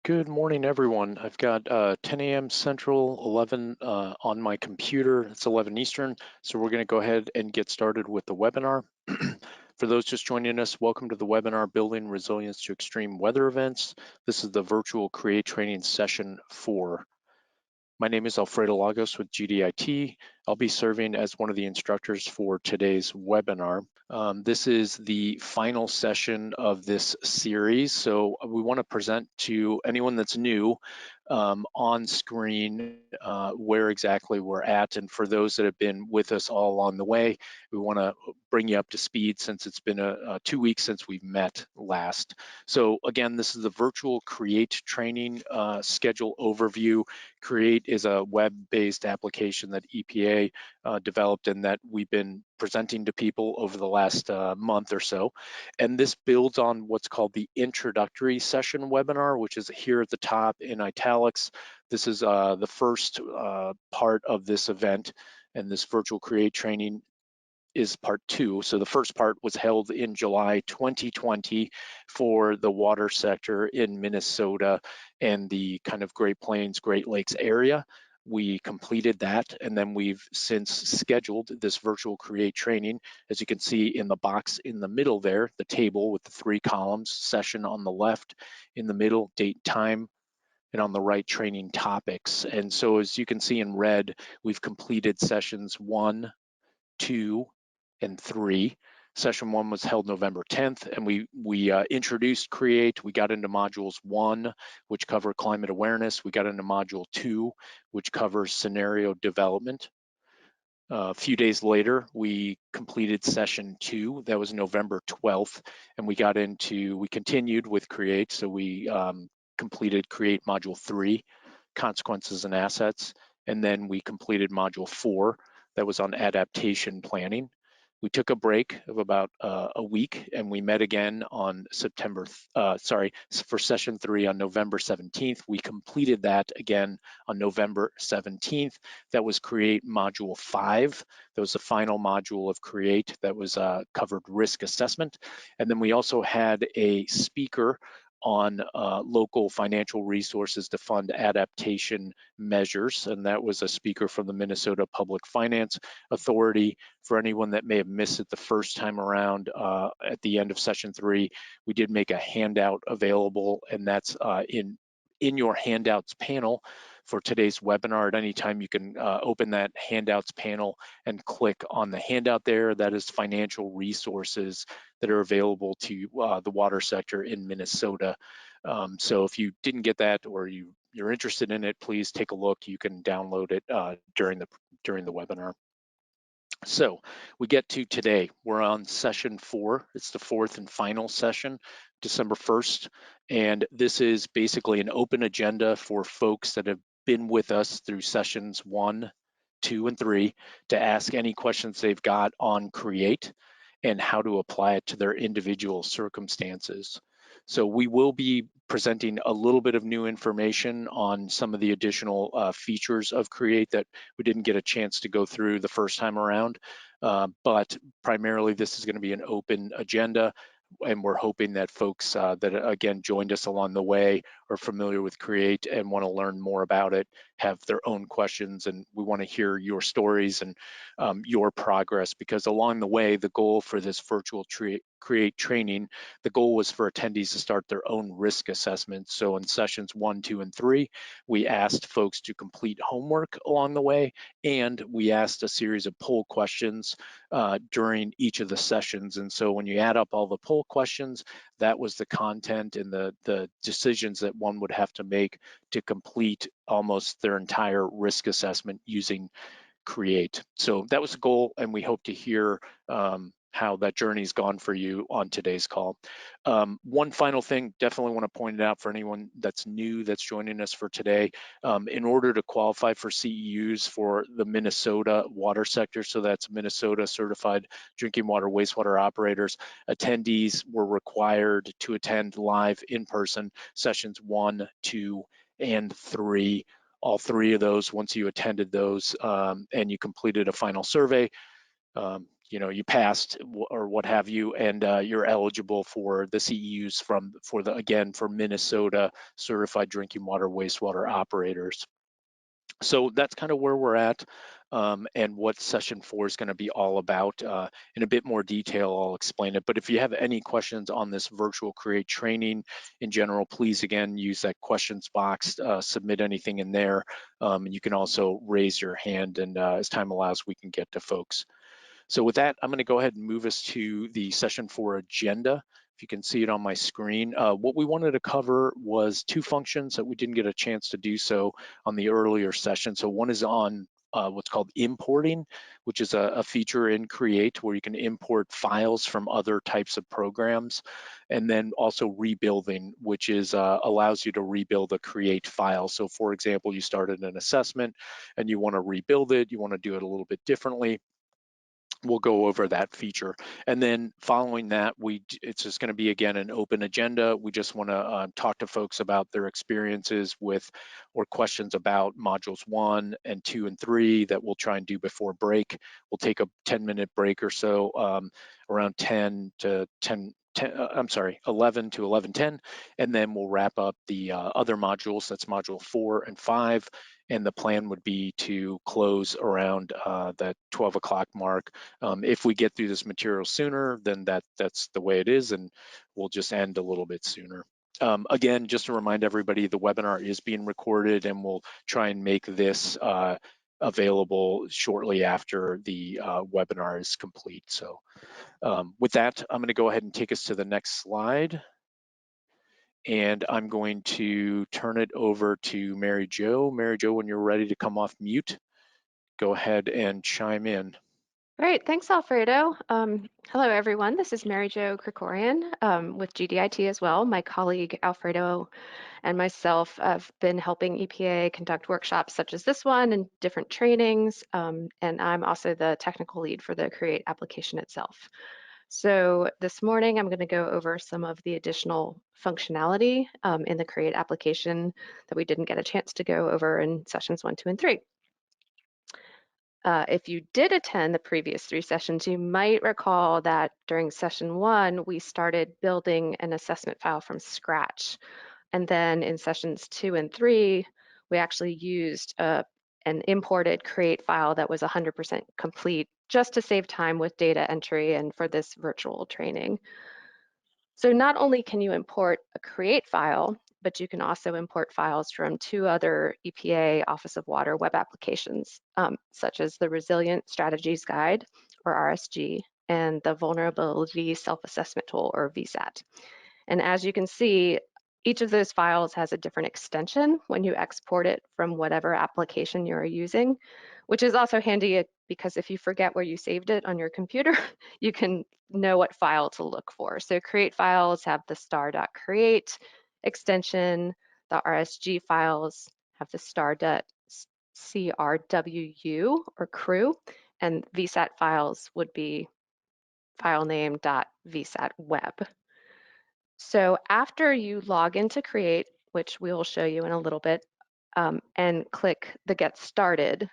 Good morning, everyone. I've got 10 a.m. Central, 11 on my computer. It's 11 Eastern, so we're going to go ahead and get started with the webinar. For those just joining us, welcome to the webinar, Building Resilience to Extreme Weather Events. This is the virtual CREAT training session 4. My name is Alfredo Lagos with GDIT. I'll be serving as one of the instructors for today's webinar. This is the final session of this series, so we want to present to anyone that's new on screen where exactly we're at, and for those that have been with us all along the way, we want to bring you up to speed since it's been 2 weeks since we've met last. So again, this is the virtual CREAT training schedule overview. CREAT is a web-based application that EPA developed and that we've been presenting to people over the last month or so. And this builds on what's called the introductory session webinar, which is here at the top in italics. This is the first part of this event, and this virtual CREAT training is part 2. So the first part was held in July 2020 for the water sector in Minnesota and the kind of Great Plains, Great Lakes area. We completed that, and then we've since scheduled this virtual CREAT training. As you can see in the box in the middle there, the table with the 3 columns, session on the left, in the middle, date, time, and on the right, training topics. And so as you can see in red, we've completed sessions 1, 2, and 3. Session 1 was held November 10th, and we introduced CREAT. We got into modules 1, which cover climate awareness. We got into module 2, which covers scenario development. A few days later, we completed session 2. That was November 12th, and we continued with CREAT. So we completed CREAT module 3, consequences and assets, and then we completed module 4. That was on adaptation planning. We took a break of about a week, and we met again on for session 3 on November 17th. We completed that again on November 17th. That was CREAT module 5. That was the final module of CREAT that was covered risk assessment. And then we also had a speaker on local financial resources to fund adaptation measures, and that was a speaker from the Minnesota Public Finance Authority. For anyone that may have missed it the first time around, at the end of session 3, we did make a handout available, and that's in your handouts panel for today's webinar. At any time, you can open that handouts panel and click on the handout there. That is financial resources that are available to the water sector in Minnesota. So if you didn't get that, or you're interested in it, please take a look. You can download it during the webinar. So we get to today. We're on session 4. It's the 4th and final session, December 1st. And this is basically an open agenda for folks that have been with us through sessions 1, 2, and 3 to ask any questions they've got on CREAT and how to apply it to their individual circumstances. So we will be presenting a little bit of new information on some of the additional features of CREAT that we didn't get a chance to go through the first time around. But primarily this is going to be an open agenda, and we're hoping that folks that again joined us along the way are familiar with CREAT and want to learn more about it, have their own questions, and we want to hear your stories and your progress, because along the way, the goal for this virtual CREAT training, the goal was for attendees to start their own risk assessment. So in sessions 1, 2, and 3, we asked folks to complete homework along the way, and we asked a series of poll questions during each of the sessions. And so when you add up all the poll questions, that was the content and the decisions that one would have to make to complete almost their entire risk assessment using CREAT. So that was the goal, and we hope to hear how that journey's gone for you on today's call. One final thing, definitely want to point it out for anyone that's new that's joining us for today. In order to qualify for CEUs for the Minnesota water sector, so that's Minnesota Certified Drinking Water Wastewater Operators, attendees were required to attend live in person sessions 1, 2, and 3. All 3 of those, once you attended those and you completed a final survey, you passed or what have you, and you're eligible for the CEUs for Minnesota certified drinking water wastewater operators. So that's kind of where we're at, and what session 4 is going to be all about. In a bit more detail, I'll explain it. But if you have any questions on this virtual CREAT training in general, please again use that questions box, submit anything in there. And you can also raise your hand, and as time allows, we can get to folks. So with that, I'm going to go ahead and move us to the session 4 agenda. If you can see it on my screen, what we wanted to cover was 2 functions that we didn't get a chance to do so on the earlier session. So one is on what's called importing, which is a feature in CREAT where you can import files from other types of programs, and then also rebuilding, which is allows you to rebuild a CREAT file. So for example, you started an assessment and you want to rebuild it, you want to do it a little bit differently. We'll go over that feature. And then following that, it's just going to be, again, an open agenda. We just want to talk to folks about their experiences with or questions about modules 1 and 2 and 3 that we'll try and do before break. We'll take a 10-minute break or so, around 11 to 11:10, and then we'll wrap up the other modules. That's module 4 and 5. And the plan would be to close around that 12 o'clock mark. If we get through this material sooner, then that's the way it is, and we'll just end a little bit sooner. Again, just to remind everybody, the webinar is being recorded, and we'll try and make this available shortly after the webinar is complete. So with that, I'm going to go ahead and take us to the next slide. And I'm going to turn it over to Mary Jo. Mary Jo, when you're ready to come off mute, go ahead and chime in. Great, thanks, Alfredo. Hello, everyone. This is Mary Jo Krikorian with GDIT as well. My colleague Alfredo and myself have been helping EPA conduct workshops such as this one and different trainings. And I'm also the technical lead for the CREAT application itself. So this morning, I'm going to go over some of the additional functionality in the CREAT application that we didn't get a chance to go over in sessions 1, 2, and 3. If you did attend the previous 3 sessions, you might recall that during session 1, we started building an assessment file from scratch. And then in sessions 2 and 3, we actually used an imported CREAT file that was 100% complete just to save time with data entry and for this virtual training. So not only can you import a CREAT file, but you can also import files from 2 other EPA Office of Water web applications, such as the Resilient Strategies Guide, or RSG, and the Vulnerability Self-Assessment Tool, or VSAT. And as you can see, each of those files has a different extension when you export it from whatever application you're using, which is also handy because if you forget where you saved it on your computer, you can know what file to look for. So CREAT files have the star.create extension. The RSG files have the star.crwu or crew, and VSAT files would be file name .vsatweb. So after you log into CREAT, which we will show you in a little bit, and click the Get Started,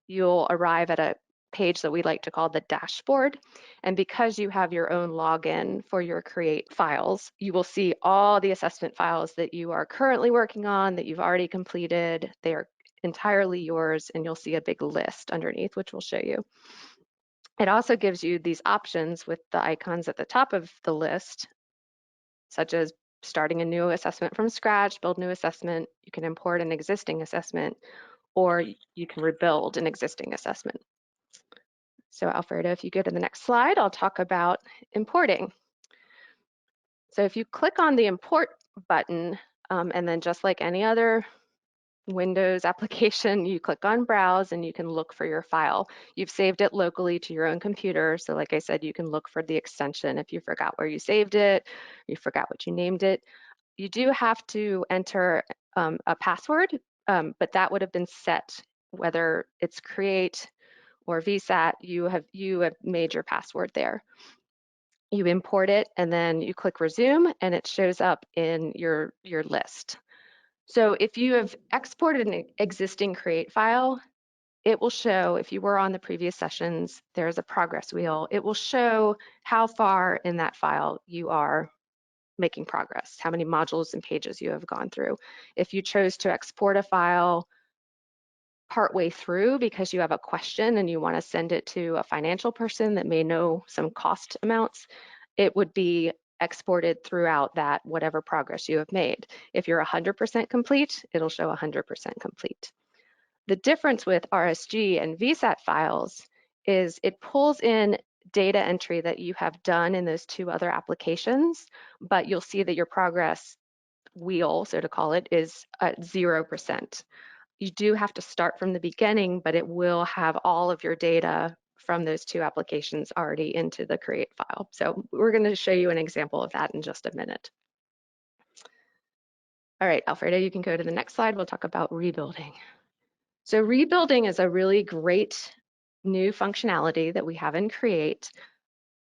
you'll arrive at a page that we like to call the dashboard. And because you have your own login for your CREAT files, you will see all the assessment files that you are currently working on, that you've already completed. They are entirely yours, and you'll see a big list underneath, which we'll show you. It also gives you these options with the icons at the top of the list, such as starting a new assessment from scratch, build new assessment. You can import an existing assessment, or you can rebuild an existing assessment. So Alfredo, if you go to the next slide, I'll talk about importing. So if you click on the import button, and then just like any other Windows application, you click on browse and you can look for your file. You've saved it locally to your own computer. So like I said, you can look for the extension if you forgot where you saved it, you forgot what you named it. You do have to enter a password, but that would have been set, whether it's CREAT or VSAT, you have made your password there. You import it and then you click resume and it shows up in your list. So if you have exported an existing CREAT file, it will show, if you were on the previous sessions, there's a progress wheel. It will show how far in that file you are making progress, how many modules and pages you have gone through. If you chose to export a file partway through because you have a question and you want to send it to a financial person that may know some cost amounts, it would be exported throughout that whatever progress you have made. If you're 100% complete, it'll show 100% complete. The difference with RSG and VSAT files is it pulls in data entry that you have done in those two other applications, but you'll see that your progress wheel, so to call it, is at 0%. You do have to start from the beginning, but it will have all of your data from those two applications already into the CREAT file. So we're going to show you an example of that in just a minute. All right, Alfredo, you can go to the next slide. We'll talk about rebuilding. So rebuilding is a really great new functionality that we have in CREAT.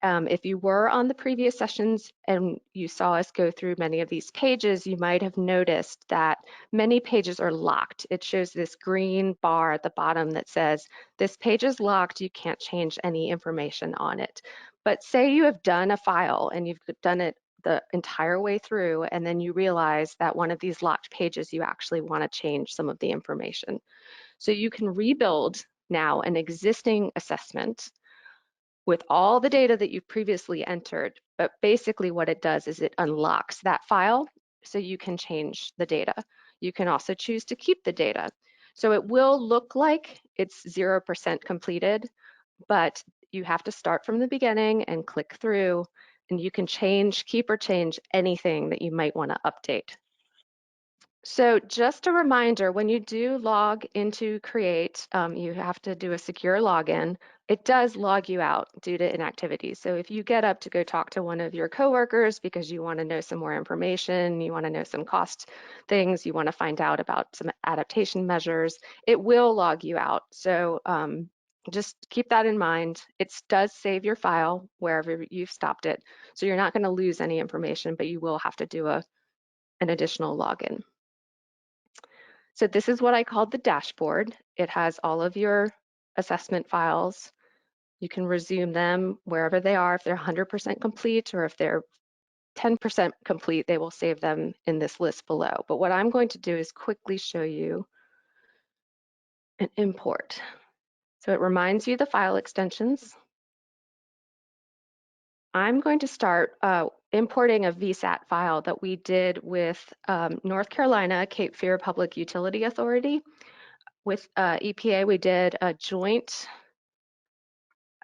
If you were on the previous sessions and you saw us go through many of these pages, you might have noticed that many pages are locked. It shows this green bar at the bottom that says, this page is locked, you can't change any information on it. But say you have done a file and you've done it the entire way through, and then you realize that one of these locked pages, you actually want to change some of the information. So you can rebuild now an existing assessment with all the data that you've previously entered, but basically what it does is it unlocks that file so you can change the data. You can also choose to keep the data. So it will look like it's 0% completed, but you have to start from the beginning and click through, and you can change, keep or change anything that you might want to update. So just a reminder, when you do log into CREAT, you have to do a secure login. It does log you out due to inactivity. So if you get up to go talk to one of your coworkers because you want to know some more information, you want to know some cost things, you want to find out about some adaptation measures, it will log you out. So just keep that in mind. It does save your file wherever you've stopped it. So you're not going to lose any information, but you will have to do an additional login. So this is what I called the dashboard. It has all of your assessment files. You can resume them wherever they are. If they're 100% complete or if they're 10% complete, they will save them in this list below. But what I'm going to do is quickly show you an import. So it reminds you the file extensions. I'm going to start importing a VSAT file that we did with North Carolina Cape Fear Public Utility Authority. With EPA, we did a joint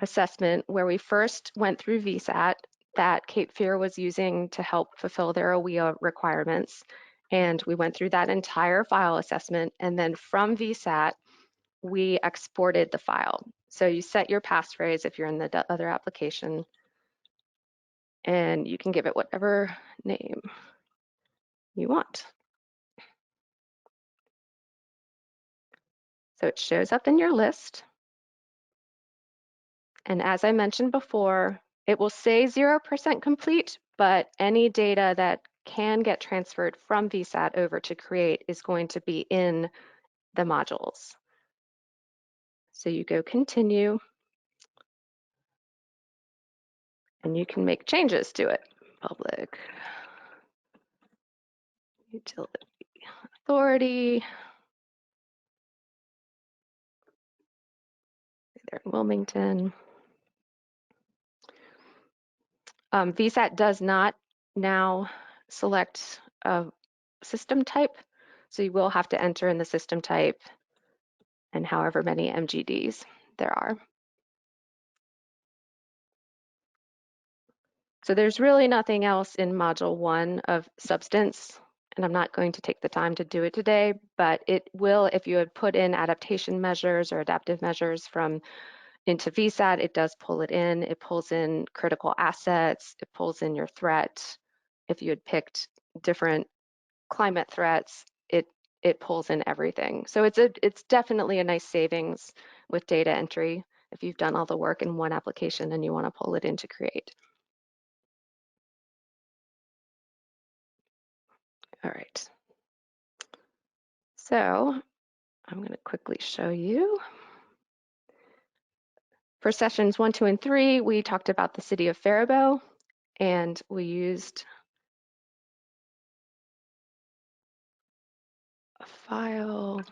assessment where we first went through VSAT that Cape Fear was using to help fulfill their OWIA requirements. And we went through that entire file assessment. And then from VSAT, we exported the file. So you set your passphrase if you're in the other application, and you can give it whatever name you want. So it shows up in your list. And as I mentioned before, it will say 0% complete, but any data that can get transferred from VSAT over to CREAT is going to be in the modules. So you go continue, and you can make changes to it. Public Utility Authority. They're in Wilmington. VSAT does not now select a system type, so you will have to enter in the system type and however many MGDs there are. So there's really nothing else in Module 1 of substance, and I'm not going to take the time to do it today, but it will, if you had put in adaptation measures or adaptive measures from into VSAT, it does pull it in. It pulls in critical assets. It pulls in your threat. If you had picked different climate threats, it pulls in everything. So it's definitely a nice savings with data entry if you've done all the work in one application and you want to pull it into CREAT. All right. So I'm going to quickly show you. For sessions 1, 2, and 3, we talked about the city of Faribault, and we used a file.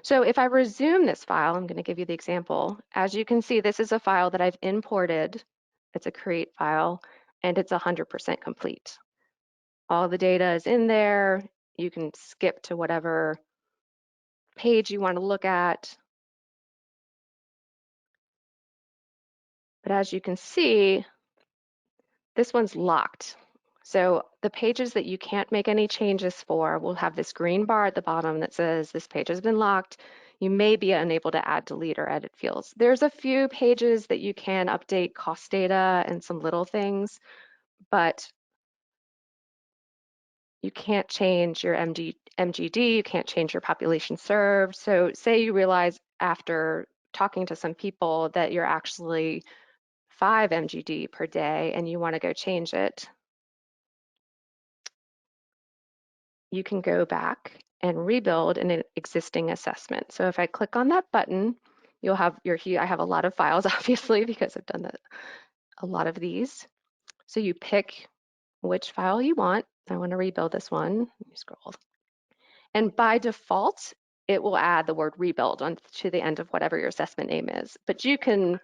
So if I resume this file, I'm going to give you the example. As you can see, this is a file that I've imported. It's a CREAT file, and it's 100% complete. All the data is in there. You can skip to whatever page you want to look at. But as you can see, this one's locked. So the pages that you can't make any changes for will have this green bar at the bottom that says this page has been locked. You may be unable to add, delete, or edit fields. There's a few pages that you can update cost data and some little things, but you can't change your MGD, you can't change your population served. So say you realize after talking to some people that you're actually 5 MGD per day and you want to go change it, you can go back and rebuild an existing assessment. So if I click on that button, you'll have I have a lot of files, obviously, because I've done a lot of these. So you pick which file you want. I want to rebuild this one. Let me scroll. And by default, it will add the word rebuild to the end of whatever your assessment name is. But you can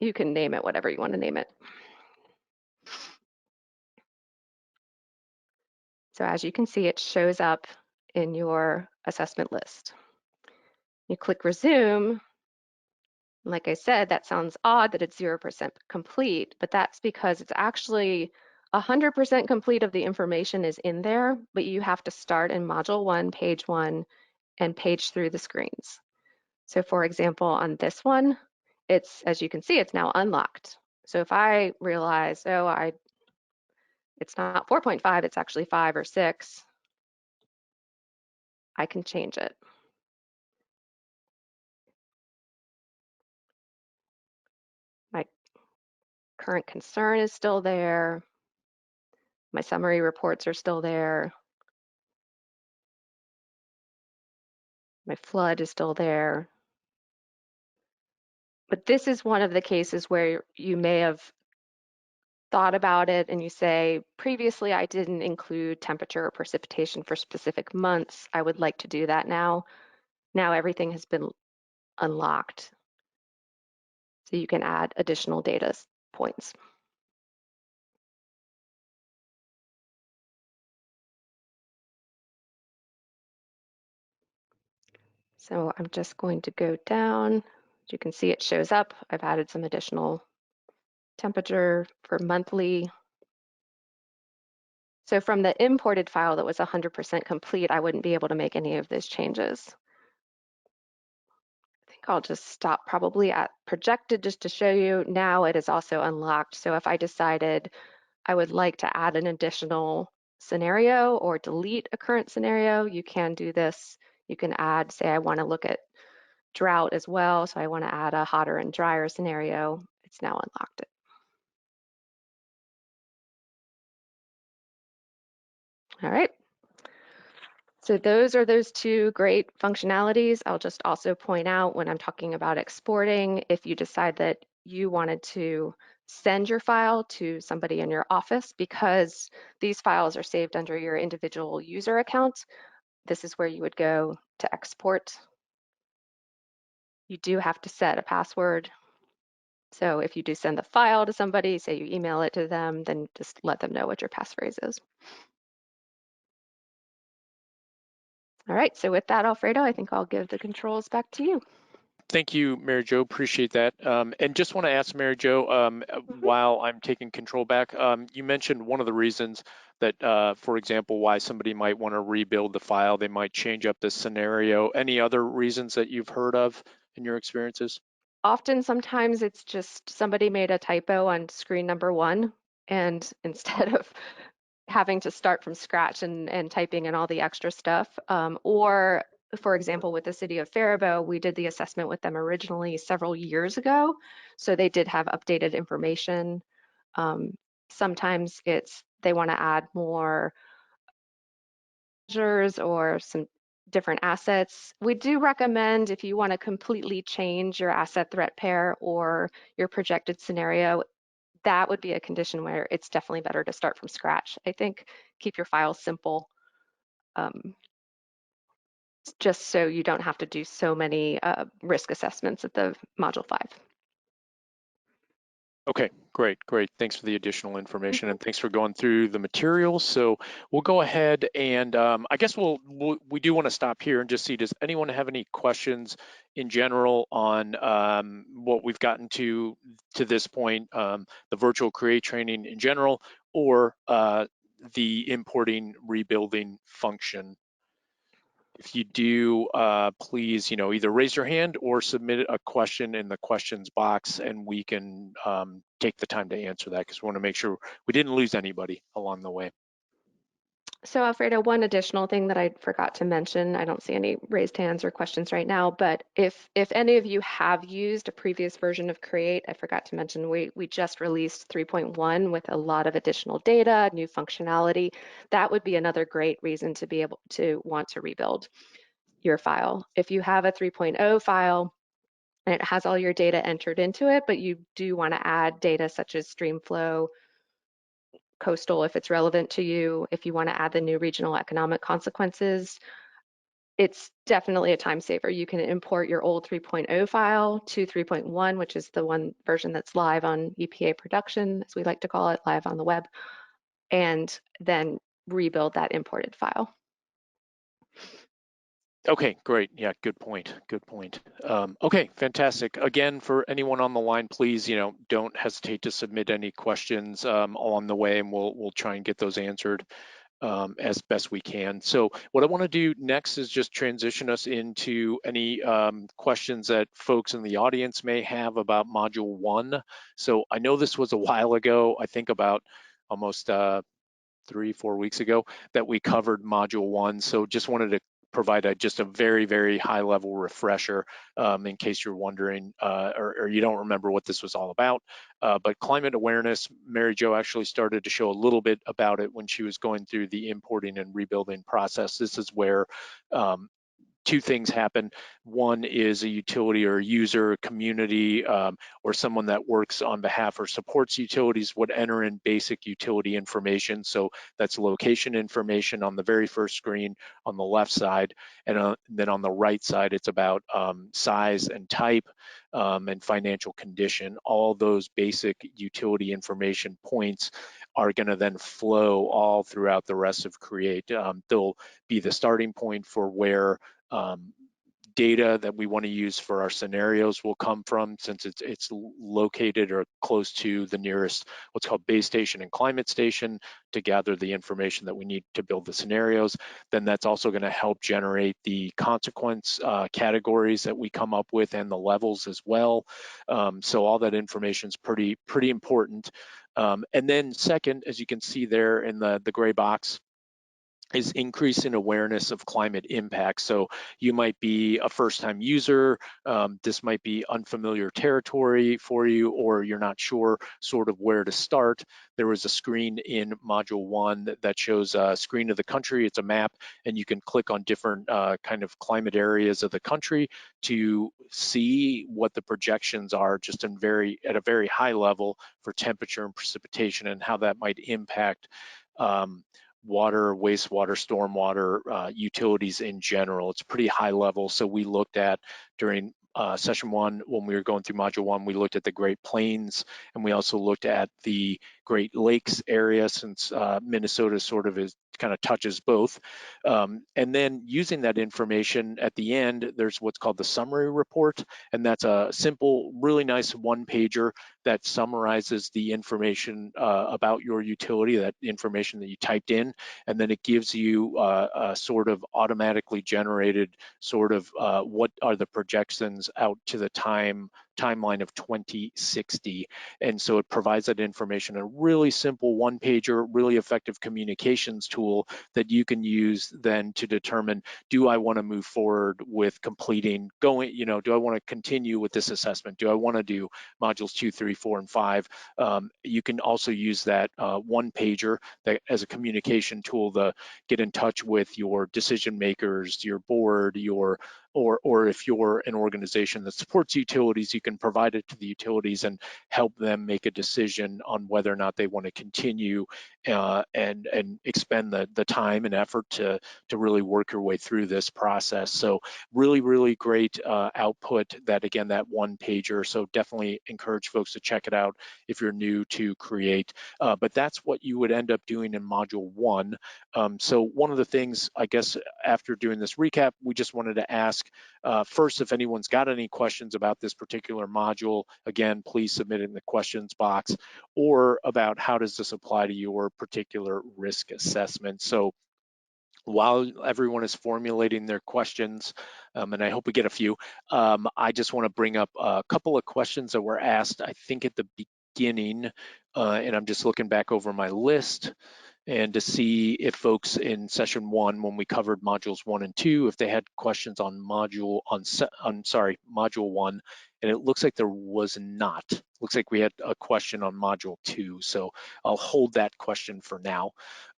name it whatever you want to name it. So as you can see, it shows up in your assessment list. You click resume. Like I said, that sounds odd that it's 0% complete, but that's because it's actually 100% complete of the information is in there, but you have to start in module 1, page 1, and page through the screens. So for example, on this one, it's, as you can see, it's now unlocked. So if I realize, it's not 4.5, it's actually 5 or 6, I can change it. My current concern is still there. My summary reports are still there. My flood is still there. But this is one of the cases where you may have thought about it and you say, previously I didn't include temperature or precipitation for specific months. I would like to do that now. Now everything has been unlocked. So you can add additional data points. So I'm just going to go down. As you can see, it shows up. I've added some additional temperature for monthly. So from the imported file that was 100% complete, I wouldn't be able to make any of those changes. I think I'll just stop probably at projected just to show you. Now it is also unlocked. So if I decided I would like to add an additional scenario or delete a current scenario, you can do this. You can add, say I want to look at drought as well. So I want to add a hotter and drier scenario. It's now unlocked it. All right. So those are those two great functionalities. I'll just also point out when I'm talking about exporting, if you decide that you wanted to send your file to somebody in your office, because these files are saved under your individual user account, this is where you would go to export. You do have to set a password. So if you do send the file to somebody, say you email it to them, then just let them know what your passphrase is. All right, so with that, Alfredo, I think I'll give the controls back to you. Thank you, Mary Jo. Appreciate that. And just want to ask Mary Jo, while I'm taking control back, you mentioned one of the reasons that, for example, why somebody might want to rebuild the file, they might change up the scenario. Any other reasons that you've heard of in your experiences? Often, sometimes it's just somebody made a typo on screen number 1, and instead of having to start from scratch and typing in all the extra stuff, or for example, with the city of Faribault, we did the assessment with them originally several years ago, so they did have updated information. Sometimes it's they want to add more measures or some different assets. We do recommend if you want to completely change your asset threat pair or your projected scenario, that would be a condition where it's definitely better to start from scratch. I think keep your files simple, just so you don't have to do so many risk assessments at the module 5. Okay, great. Thanks for the additional information and thanks for going through the materials. So we'll go ahead and I guess we do want to stop here and just see, does anyone have any questions in general on what we've gotten to this point, the virtual create training in general, or the importing rebuilding function? If you do, please, either raise your hand or submit a question in the questions box, and we can take the time to answer that because we want to make sure we didn't lose anybody along the way. So Alfredo, one additional thing that I forgot to mention, I don't see any raised hands or questions right now, but if any of you have used a previous version of Create, I forgot to mention we just released 3.1 with a lot of additional data, new functionality. That would be another great reason to be able to want to rebuild your file. If you have a 3.0 file and it has all your data entered into it, but you do want to add data such as stream flow, coastal if it's relevant to you, if you want to add the new regional economic consequences, it's definitely a time saver. You can import your old 3.0 file to 3.1, which is the one version that's live on EPA production, as we like to call it, live on the web, and then rebuild that imported file. Okay, great. Yeah, good point. Okay, fantastic. Again, for anyone on the line, please, don't hesitate to submit any questions along the way, and we'll try and get those answered as best we can. So what I want to do next is just transition us into any questions that folks in the audience may have about Module 1. So I know this was a while ago, I think about almost 3-4 weeks ago that we covered Module 1. So just wanted to provide just a very, very high level refresher in case you're wondering or you don't remember what this was all about. But climate awareness, Mary Jo actually started to show a little bit about it when she was going through the importing and rebuilding process. This is where two things happen. One is a utility or a user, community, or someone that works on behalf or supports utilities would enter in basic utility information. So that's location information on the very first screen on the left side. And then on the right side, it's about size and type and financial condition. All those basic utility information points are going to then flow all throughout the rest of CREAT. They'll be the starting point for where data that we want to use for our scenarios will come from, since it's located or close to the nearest what's called base station and climate station to gather the information that we need to build the scenarios. Then that's also going to help generate the consequence categories that we come up with and the levels as well. So all that information is pretty important. And then second, as you can see there in the gray box, is increase in awareness of climate impact. So you might be a first-time user, this might be unfamiliar territory for you, or you're not sure sort of where to start. There was a screen in Module 1 that shows a screen of the country. It's a map, and you can click on different kind of climate areas of the country to see what the projections are just at a very high level for temperature and precipitation and how that might impact water, wastewater, stormwater, utilities in general. It's pretty high level. So we looked at during session 1, when we were going through Module 1, we looked at the Great Plains, and we also looked at the Great Lakes area, since Minnesota sort of kind of touches both. And then using that information at the end, there's what's called the summary report, and that's a simple, really nice one-pager that summarizes the information about your utility, that information that you typed in, and then it gives you a sort of automatically generated sort of what are the projections out to the time timeline of 2060. And so it provides that information, a really simple one-pager, really effective communications tool that you can use then to determine, do I want to move forward with completing, do I want to continue with this assessment? Do I want to do modules 2, 3, 4, and 5? You can also use that one pager that as a communication tool to get in touch with your decision makers, your board, or if you're an organization that supports utilities, you can provide it to the utilities and help them make a decision on whether or not they want to continue and expend the time and effort to really work your way through this process. So really great output, that again, that one pager. So definitely encourage folks to check it out if you're new to CREAT. But that's what you would end up doing in module 1. So one of the things, I guess, after doing this recap, we just wanted to ask first, if anyone's got any questions about this particular module, again, please submit it in the questions box, or about how does this apply to your particular risk assessment. So while everyone is formulating their questions, and I hope we get a few, I just want to bring up a couple of questions that were asked, I think, at the beginning, and I'm just looking back over my list and to see if folks in session 1, when we covered modules 1 and 2, if they had questions on module 1, and it looks like there was not. Looks like we had a question on module 2, so I'll hold that question for now.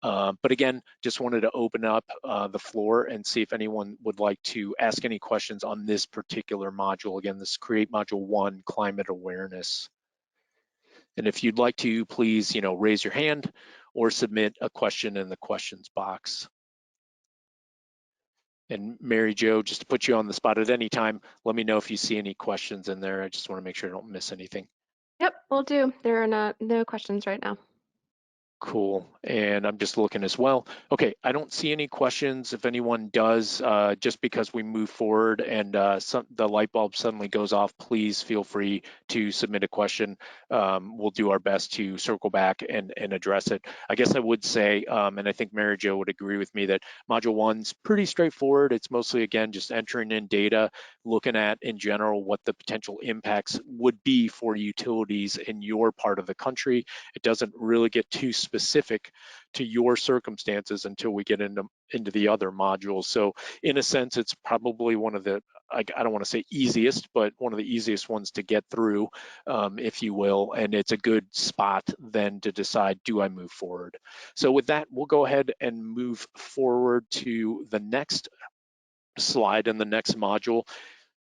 But again, just wanted to open up the floor and see if anyone would like to ask any questions on this particular module. Again, this CREAT module 1, climate awareness. And if you'd like to, please, raise your hand or submit a question in the questions box. And Mary Jo, just to put you on the spot at any time, let me know if you see any questions in there. I just want to make sure I don't miss anything. Yep, will do. There are no questions right now. Cool, and I'm just looking as well. Okay, I don't see any questions. If anyone does, just because we move forward and the light bulb suddenly goes off, please feel free to submit a question. We'll do our best to circle back and address it. I guess I would say, and I think Mary Jo would agree with me, that module 1's pretty straightforward. It's mostly, again, just entering in data, looking at, in general, what the potential impacts would be for utilities in your part of the country. It doesn't really get too specific to your circumstances until we get into the other modules. So in a sense, it's probably one of the, I don't want to say easiest, but one of the easiest ones to get through, if you will, and it's a good spot then to decide, do I move forward? So with that, we'll go ahead and move forward to the next slide in the next module.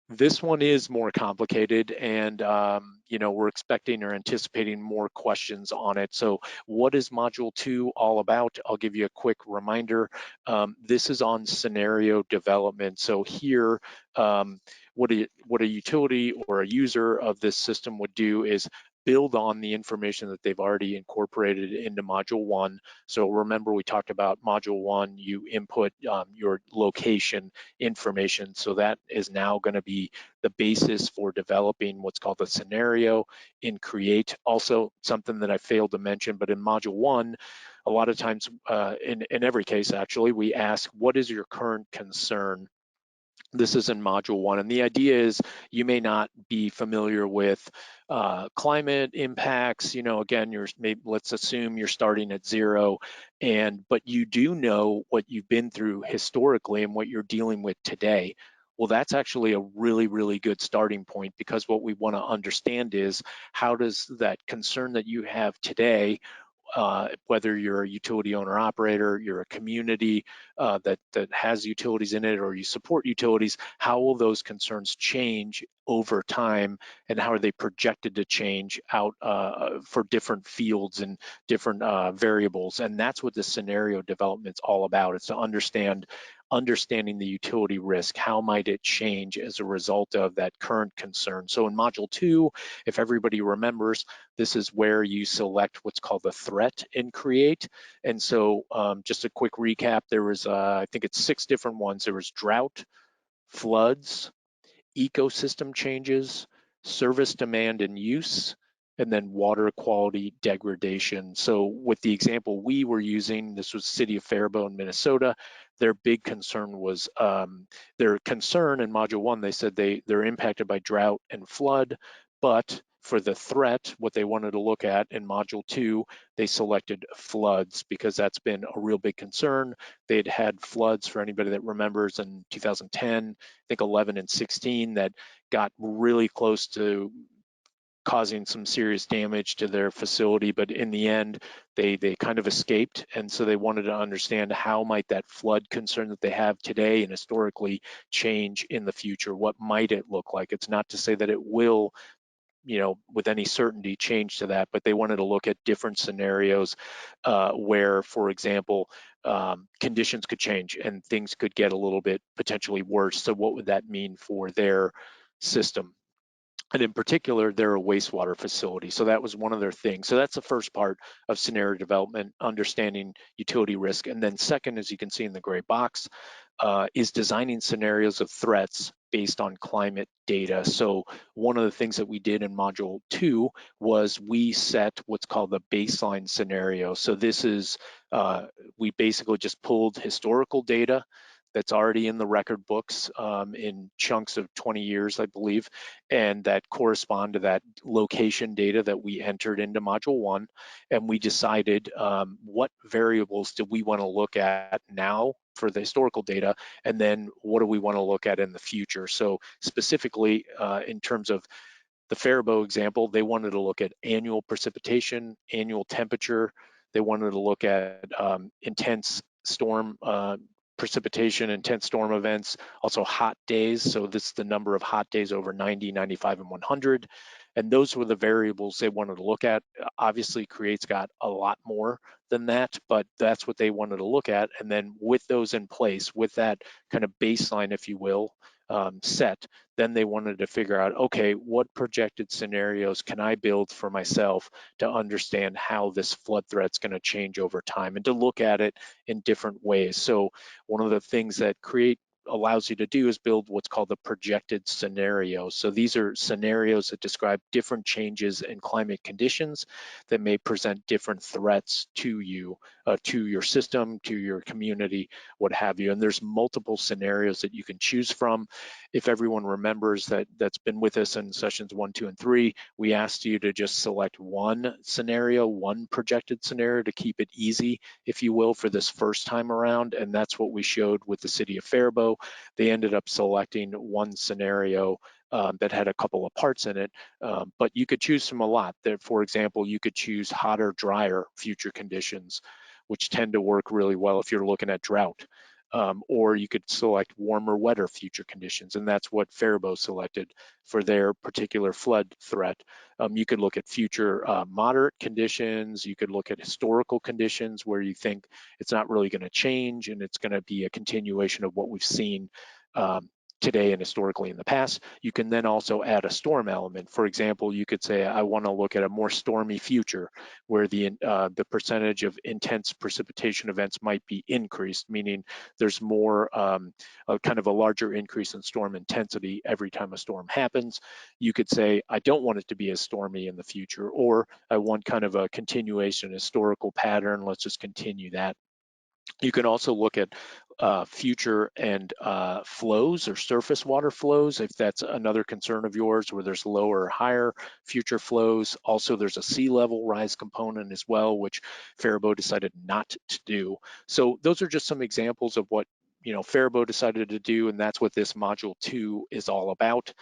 This one is more complicated, and we're expecting or anticipating more questions on it. So what is module 2 all about? I'll give you a quick reminder. This is on scenario development. So here, what a utility or a user of this system would do is build on the information that they've already incorporated into module 1. So remember, we talked about module 1, you input your location information. So that is now going to be the basis for developing what's called a scenario in CREAT. Also, something that I failed to mention, but in module 1, a lot of times, in every case actually, we ask, what is your current concern? This is in module 1, and the idea is you may not be familiar with climate impacts. Again, let's assume you're starting at 0, but you do know what you've been through historically and what you're dealing with today. Well, that's actually a really good starting point, because what we want to understand is, how does that concern that you have today, whether you're a utility owner operator, you're a community that has utilities in it, or you support utilities, how will those concerns change over time, and how are they projected to change out for different fields and different variables? And that's what the scenario development's all about. It's to understanding the utility risk. How might it change as a result of that current concern? So in module 2, if everybody remembers, this is where you select what's called the threat in CREAT. And so just a quick recap, there was, I think it's 6 different ones. There was drought, floods, ecosystem changes, service demand and use, and then water quality degradation. So with the example we were using, this was City of Faribault, Minnesota. Their big concern was their concern in module 1. They said they're impacted by drought and flood. But for the threat, what they wanted to look at in module 2, they selected floods because that's been a real big concern. They'd had floods, for anybody that remembers, in 2010, I think 11 and 16, that got really close to causing some serious damage to their facility, but in the end, they kind of escaped. And so they wanted to understand how might that flood concern that they have today and historically change in the future? What might it look like? It's not to say that it will, with any certainty change to that, but they wanted to look at different scenarios where, for example, conditions could change and things could get a little bit potentially worse. So what would that mean for their system? And in particular, they're a wastewater facility. So that was one of their things. So that's the first part of scenario development, understanding utility risk. And then second, as you can see in the gray box, is designing scenarios of threats based on climate data. So one of the things that we did in module 2 was we set what's called the baseline scenario. So this is, we basically just pulled historical data that's already in the record books in chunks of 20 years, I believe, and that correspond to that location data that we entered into module 1. And we decided what variables do we want to look at now for the historical data, and then what do we want to look at in the future. So specifically in terms of the Faribault example, they wanted to look at annual precipitation, annual temperature. They wanted to look at intense storm precipitation, intense storm events, also hot days. So this is the number of hot days over 90, 95, and 100. And those were the variables they wanted to look at. Obviously, CREAT's got a lot more than that, but that's what they wanted to look at. And then with those in place, with that kind of baseline, if you will, set, then they wanted to figure out, okay, what projected scenarios can I build for myself to understand how this flood threat's going to change over time, and to look at it in different ways. So one of the things that CREAT allows you to do is build what's called the projected scenario. So these are scenarios that describe different changes in climate conditions that may present different threats to you, to your system, to your community, what have you. And there's multiple scenarios that you can choose from. If everyone remembers that's been with us in sessions 1, 2, and 3, we asked you to just select one scenario, one projected scenario, to keep it easy, if you will, for this first time around. And that's what we showed with the city of Faribault. They ended up selecting one scenario that had a couple of parts in it, but you could choose from a lot. There, for example, you could choose hotter, drier future conditions, which tend to work really well if you're looking at drought. Or you could select warmer, wetter future conditions, and that's what Faribault selected for their particular flood threat. You could look at future moderate conditions. You could look at historical conditions where you think it's not really going to change and it's going to be a continuation of what we've seen today and historically in the past. You can then also add a storm element. For example, you could say, I want to look at a more stormy future where the percentage of intense precipitation events might be increased, meaning there's more, kind of a larger increase in storm intensity every time a storm happens. You could say, I don't want it to be as stormy in the future, or I want kind of a continuation, historical pattern. Let's just continue that. You can also look at future and flows or surface water flows, if that's another concern of yours, where there's lower or higher future flows. Also, there's a sea level rise component as well, which Faribault decided not to do. So those are just some examples of what Faribault decided to do, and that's what this module 2 is all about.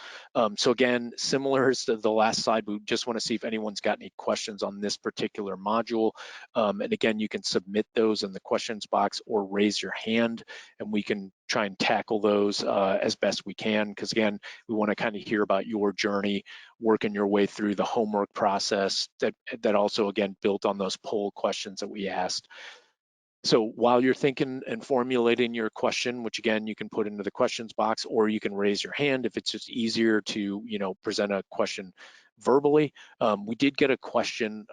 So again, similar as to the last slide, we just want to see if anyone's got any questions on this particular module. And again, you can submit those in the questions box or raise your hand, and we can try and tackle those as best we can, because again, we want to kind of hear about your journey, working your way through the homework process that also, again, built on those poll questions that we asked. So while you're thinking and formulating your question, which again, you can put into the questions box, or you can raise your hand if it's just easier to, present a question verbally. We did get a question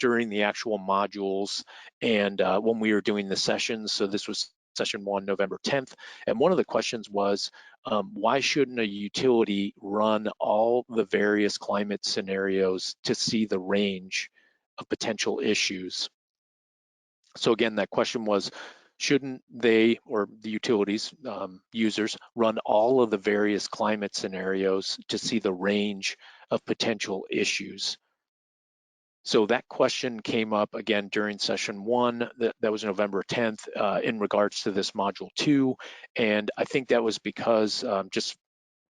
during the actual modules and when we were doing the sessions. So this was session 1, November 10th. And one of the questions was, why shouldn't a utility run all the various climate scenarios to see the range of potential issues? So again, that question was, shouldn't they, or the utilities users, run all of the various climate scenarios to see the range of potential issues. So that question came up again during session one, that was November 10th, in regards to this module 2. And I think that was because just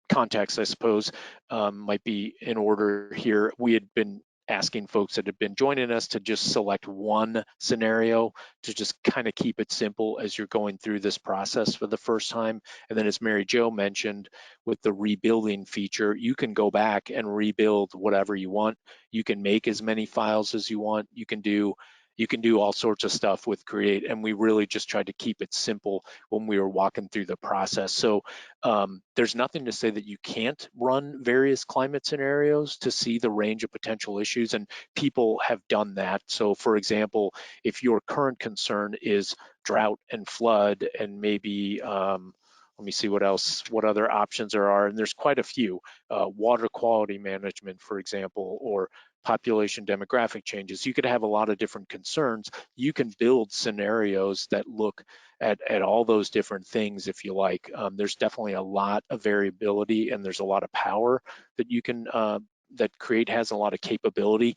context, I suppose, might be in order here. We had been asking folks that had been joining us to just select one scenario to just kind of keep it simple as you're going through this process for the first time. And then as Mary Jo mentioned, with the rebuilding feature, you can go back and rebuild whatever you want. You can make as many files as you want. You can do all sorts of stuff with CREAT, and we really just tried to keep it simple when we were walking through the process. So there's nothing to say that you can't run various climate scenarios to see the range of potential issues, and people have done that. So for example, if your current concern is drought and flood and maybe let me see what other options there are, and there's quite a few. Water quality management, for example, or population demographic changes. You could have a lot of different concerns. You can build scenarios that look at all those different things if you like. There's definitely a lot of variability, and there's a lot of power that you can, that CREAT has a lot of capability.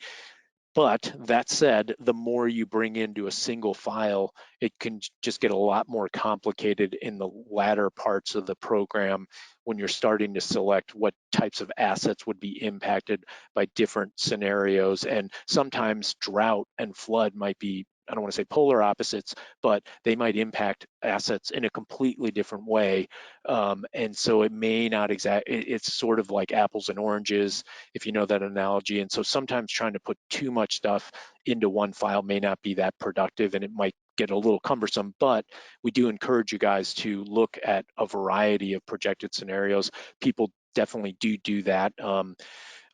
But that said, the more you bring into a single file, it can just get a lot more complicated in the latter parts of the program when you're starting to select what types of assets would be impacted by different scenarios. And sometimes drought and flood might be, I don't want to say polar opposites, but they might impact assets in a completely different way. And so it may not it's sort of like apples and oranges, if you know that analogy. And so sometimes trying to put too much stuff into one file may not be that productive, and it might get a little cumbersome, but we do encourage you guys to look at a variety of projected scenarios. People definitely do that.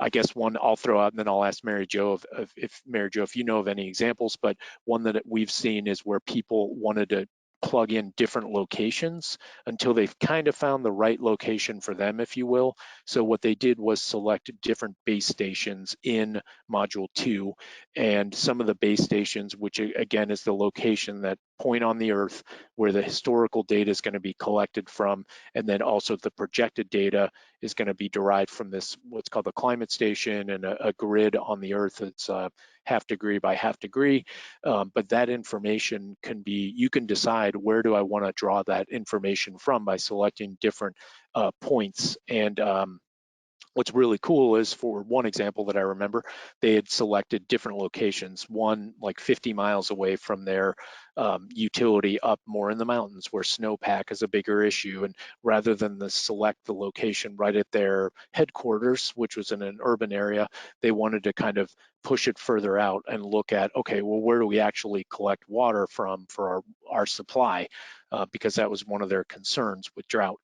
I guess one I'll throw out, and then I'll ask Mary Jo if Mary Jo, if you know of any examples, but one that we've seen is where people wanted to plug in different locations until they've kind of found the right location for them, if you will. So what they did was select different base stations in module 2, and some of the base stations, which again is the location, that point on the Earth where the historical data is going to be collected from, and then also the projected data is going to be derived from this, what's called the climate station, and a grid on the Earth that's half degree by half degree. But that information can be, you can decide where do I want to draw that information from by selecting different points. And what's really cool is, for one example that I remember, they had selected different locations, one like 50 miles away from their utility up more in the mountains where snowpack is a bigger issue. And rather than select the location right at their headquarters, which was in an urban area, they wanted to kind of push it further out and look at, okay, well, where do we actually collect water from for our supply? Because that was one of their concerns with drought.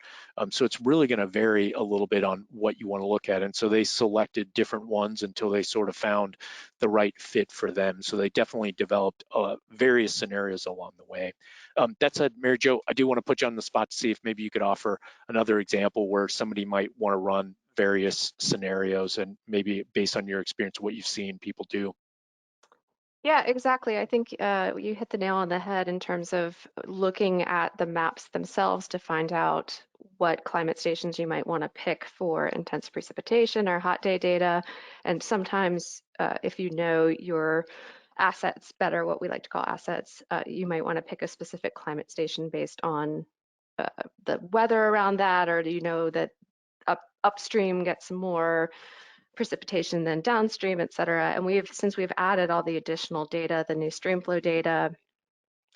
So it's really going to vary a little bit on what you want to look at. And so they selected different ones until they sort of found the right fit for them. So they definitely developed various scenarios along the way. That said, Mary Jo, I do want to put you on the spot to see if maybe you could offer another example where somebody might want to run various scenarios, and maybe based on your experience, what you've seen people do. Yeah, exactly. I think you hit the nail on the head in terms of looking at the maps themselves to find out what climate stations you might want to pick for intense precipitation or hot day data. And sometimes, if you know your assets better, what we like to call assets, you might want to pick a specific climate station based on uh, the weather around that, or do you know that upstream gets more precipitation than downstream, et cetera. And since we've added all the additional data, the new streamflow data,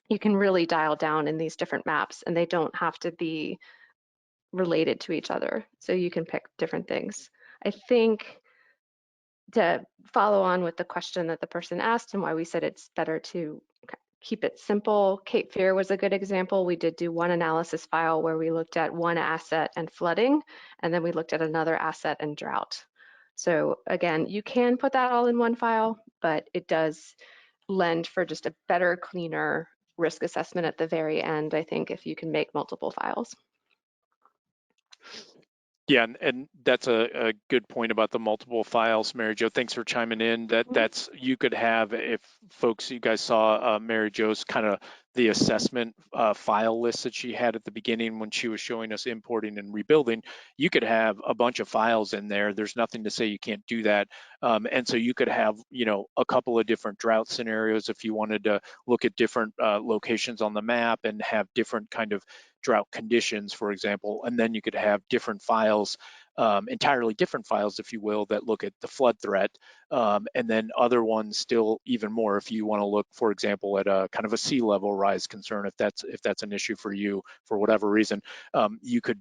you can really dial down in these different maps, and they don't have to be related to each other. So you can pick different things. I think, to follow on with the question that the person asked and why we said it's better to keep it simple, Cape Fear was a good example. We did do one analysis file where we looked at one asset and flooding, and then we looked at another asset and drought. So again, you can put that all in one file, but it does lend for just a better, cleaner risk assessment at the very end, I think, if you can make multiple files. Yeah, and that's a good point about the multiple files, Mary Jo. Thanks for chiming in. Mhm. That's you could have, if folks, you guys saw Mary Jo's kind of the assessment file list that she had at the beginning when she was showing us importing and rebuilding. You could have a bunch of files in there. There's nothing to say you can't do that. And so you could have, a couple of different drought scenarios if you wanted to look at different locations on the map and have different kind of drought conditions, for example, and then you could have different files, entirely different files, if you will, that look at the flood threat, and then other ones still even more if you want to look, for example, at a kind of a sea level rise concern, if that's an issue for you for whatever reason. You could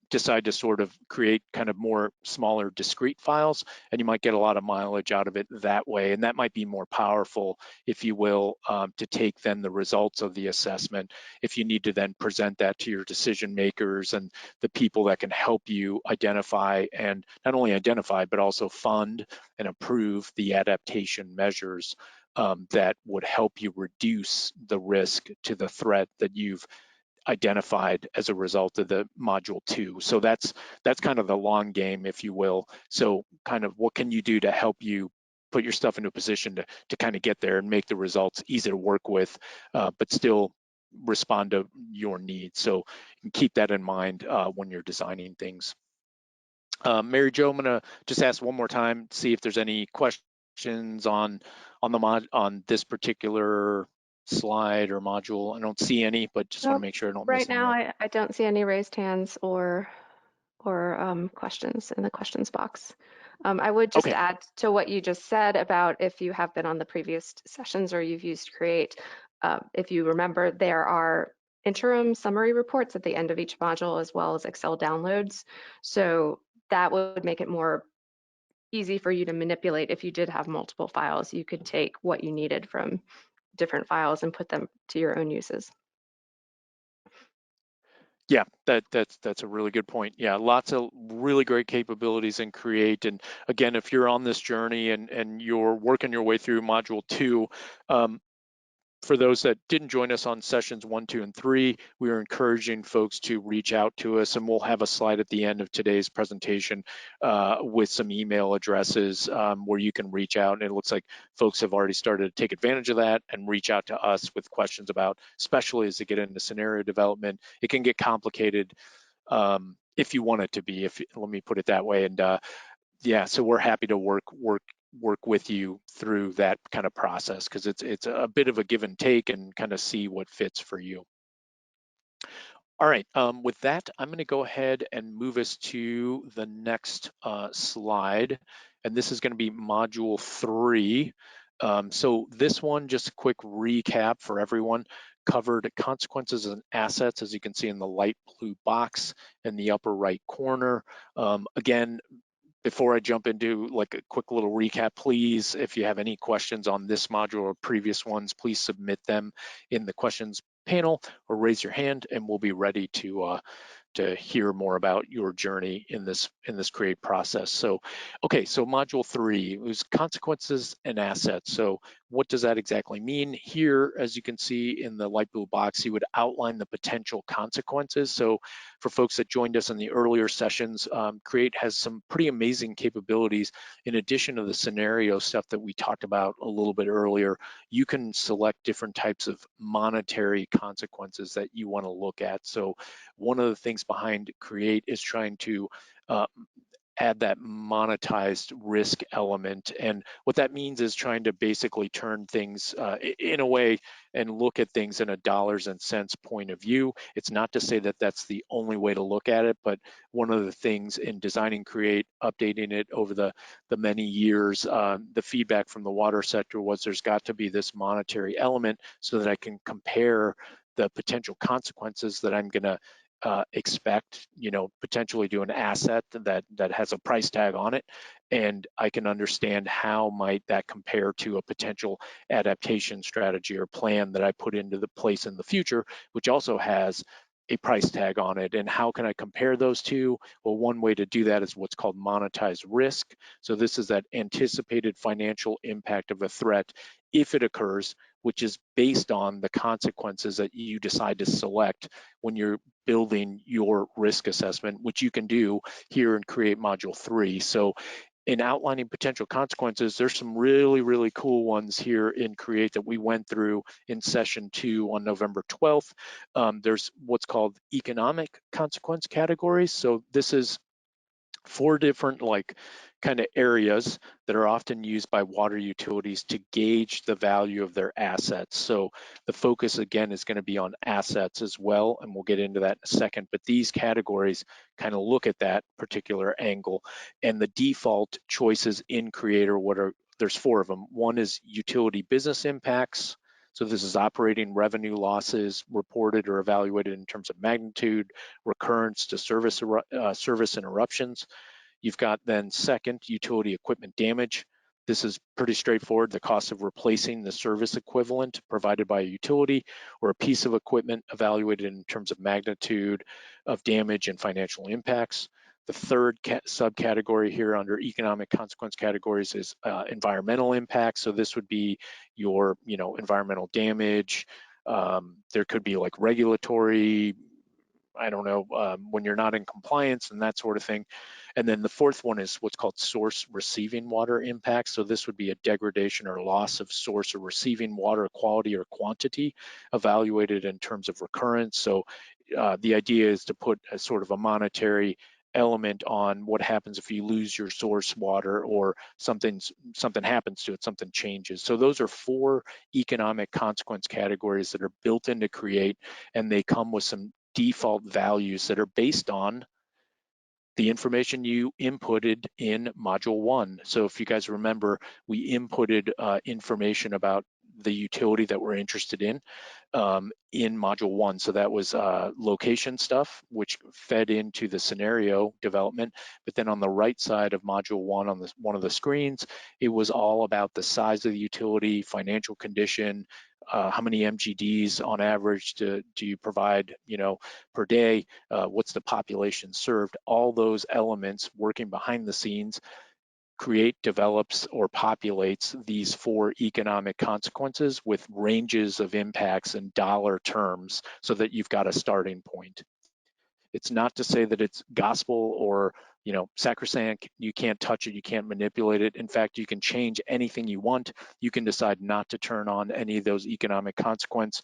decide to sort of create kind of more smaller discrete files, and you might get a lot of mileage out of it that way. And that might be more powerful, if you will, to take then the results of the assessment, if you need to then present that to your decision makers and the people that can help you identify, and not only identify, but also fund and approve the adaptation measures that would help you reduce the risk to the threat that you've identified as a result of the module 2. So that's kind of the long game, if you will. So kind of what can you do to help you put your stuff into a position to kind of get there and make the results easy to work with, but still respond to your needs. So you can keep that in mind when you're designing things. Mary Jo, I'm gonna just ask one more time, see if there's any questions on the mod on this particular slide or module. I don't see any, but just want to Nope. make sure I don't Right miss now, anyone. I don't see any raised hands or questions in the questions box. I would just Okay. add to what you just said about if you have been on the previous sessions or you've used CREAT. If you remember, there are interim summary reports at the end of each module as well as Excel downloads. So that would make it more easy for you to manipulate. If you did have multiple files, you could take what you needed from different files and put them to your own uses. Yeah, that's a really good point. Yeah, lots of really great capabilities in Create. And again, if you're on this journey and you're working your way through module 2, for those that didn't join us on sessions 1, 2, and 3, we are encouraging folks to reach out to us, and we'll have a slide at the end of today's presentation with some email addresses where you can reach out. And it looks like folks have already started to take advantage of that and reach out to us with questions about, especially as they get into scenario development. It can get complicated if you want it to be, if let me put it that way. And yeah, so we're happy to work with you through that kind of process, because it's a bit of a give and take and kind of see what fits for you. All right, with that, I'm going to go ahead and move us to the next slide, and this is going to be module 3. So this one, just a quick recap for everyone, covered consequences and assets, as you can see in the light blue box in the upper right corner. Again, before I jump into like a quick little recap, please, if you have any questions on this module or previous ones, please submit them in the questions panel or raise your hand, and we'll be ready to hear more about your journey in this create process. So, okay, so module 3 was consequences and assets. So what does that exactly mean? Here, as you can see in the light blue box, you would outline the potential consequences. So for folks that joined us in the earlier sessions, Create has some pretty amazing capabilities. In addition to the scenario stuff that we talked about a little bit earlier, you can select different types of monetary consequences that you want to look at. So one of the things behind Create is trying to uh, add that monetized risk element. And what that means is trying to basically turn things in a way and look at things in a dollars and cents point of view. It's not to say that that's the only way to look at it, but one of the things in designing Create, updating it over the many years, the feedback from the water sector was there's got to be this monetary element so that I can compare the potential consequences that I'm going to expect, potentially to an asset that has a price tag on it, and I can understand how might that compare to a potential adaptation strategy or plan that I put into the place in the future, which also has a price tag on it. And how can I compare those two? Well, one way to do that is what's called monetized risk. So this is that anticipated financial impact of a threat if it occurs, which is based on the consequences that you decide to select when you're building your risk assessment, which you can do here in CREAT Module 3. So in outlining potential consequences, there's some really, really cool ones here in CREAT that we went through in session 2 on November 12th. There's what's called economic consequence categories. So this is 4 different kind of areas that are often used by water utilities to gauge the value of their assets. So the focus again is going to be on assets as well, and we'll get into that in a second, but these categories kind of look at that particular angle. And the default choices in Creator, there's 4 of them. One is utility business impacts. So this is operating revenue losses reported or evaluated in terms of magnitude, recurrence to service interruptions. You've got then second, utility equipment damage. This is pretty straightforward, the cost of replacing the service equivalent provided by a utility or a piece of equipment evaluated in terms of magnitude of damage and financial impacts. The third subcategory here under economic consequence categories is environmental impacts. So this would be your, environmental damage. There could be like regulatory, I don't know, when you're not in compliance and that sort of thing. And then the fourth one is what's called source receiving water impacts. So this would be a degradation or loss of source or receiving water quality or quantity evaluated in terms of recurrence. So the idea is to put a sort of a monetary element on what happens if you lose your source water or something happens to it, something changes. So those are 4 economic consequence categories that are built into CREAT, and they come with some default values that are based on the information you inputted in module 1. So if you guys remember, we inputted information about the utility that we're interested in module 1. So that was location stuff, which fed into the scenario development. But then on the right side of module 1 on one of the screens, it was all about the size of the utility, financial condition, how many MGDs on average do you provide, per day? What's the population served? All those elements working behind the scenes. CREAT develops or populates these 4 economic consequences with ranges of impacts in dollar terms so that you've got a starting point. It's not to say that it's gospel or sacrosanct. You can't touch it, you can't manipulate it. In fact, you can change anything you want. You can decide not to turn on any of those economic consequence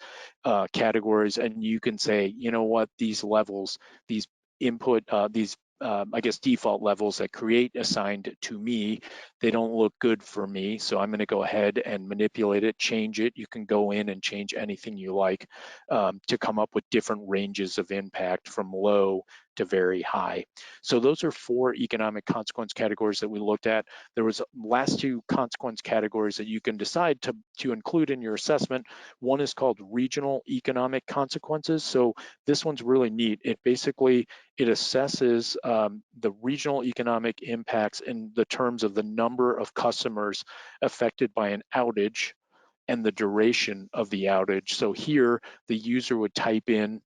categories, and you can say, you know what, these levels, these input, these I guess default levels that CREAT assigned to me, they don't look good for me, so I'm going to go ahead and manipulate it, change it. You can go in and change anything you like to come up with different ranges of impact from low to very high. So those are 4 economic consequence categories that we looked at. There was last 2 consequence categories that you can decide to include in your assessment. One is called regional economic consequences. So this one's really neat. It assesses the regional economic impacts in the terms of the number of customers affected by an outage and the duration of the outage. So here, the user would type in,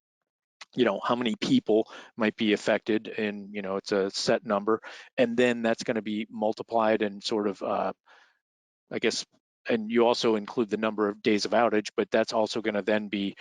how many people might be affected, and it's a set number, and then that's going to be multiplied and sort of I guess, and you also include the number of days of outage, but that's also going to then be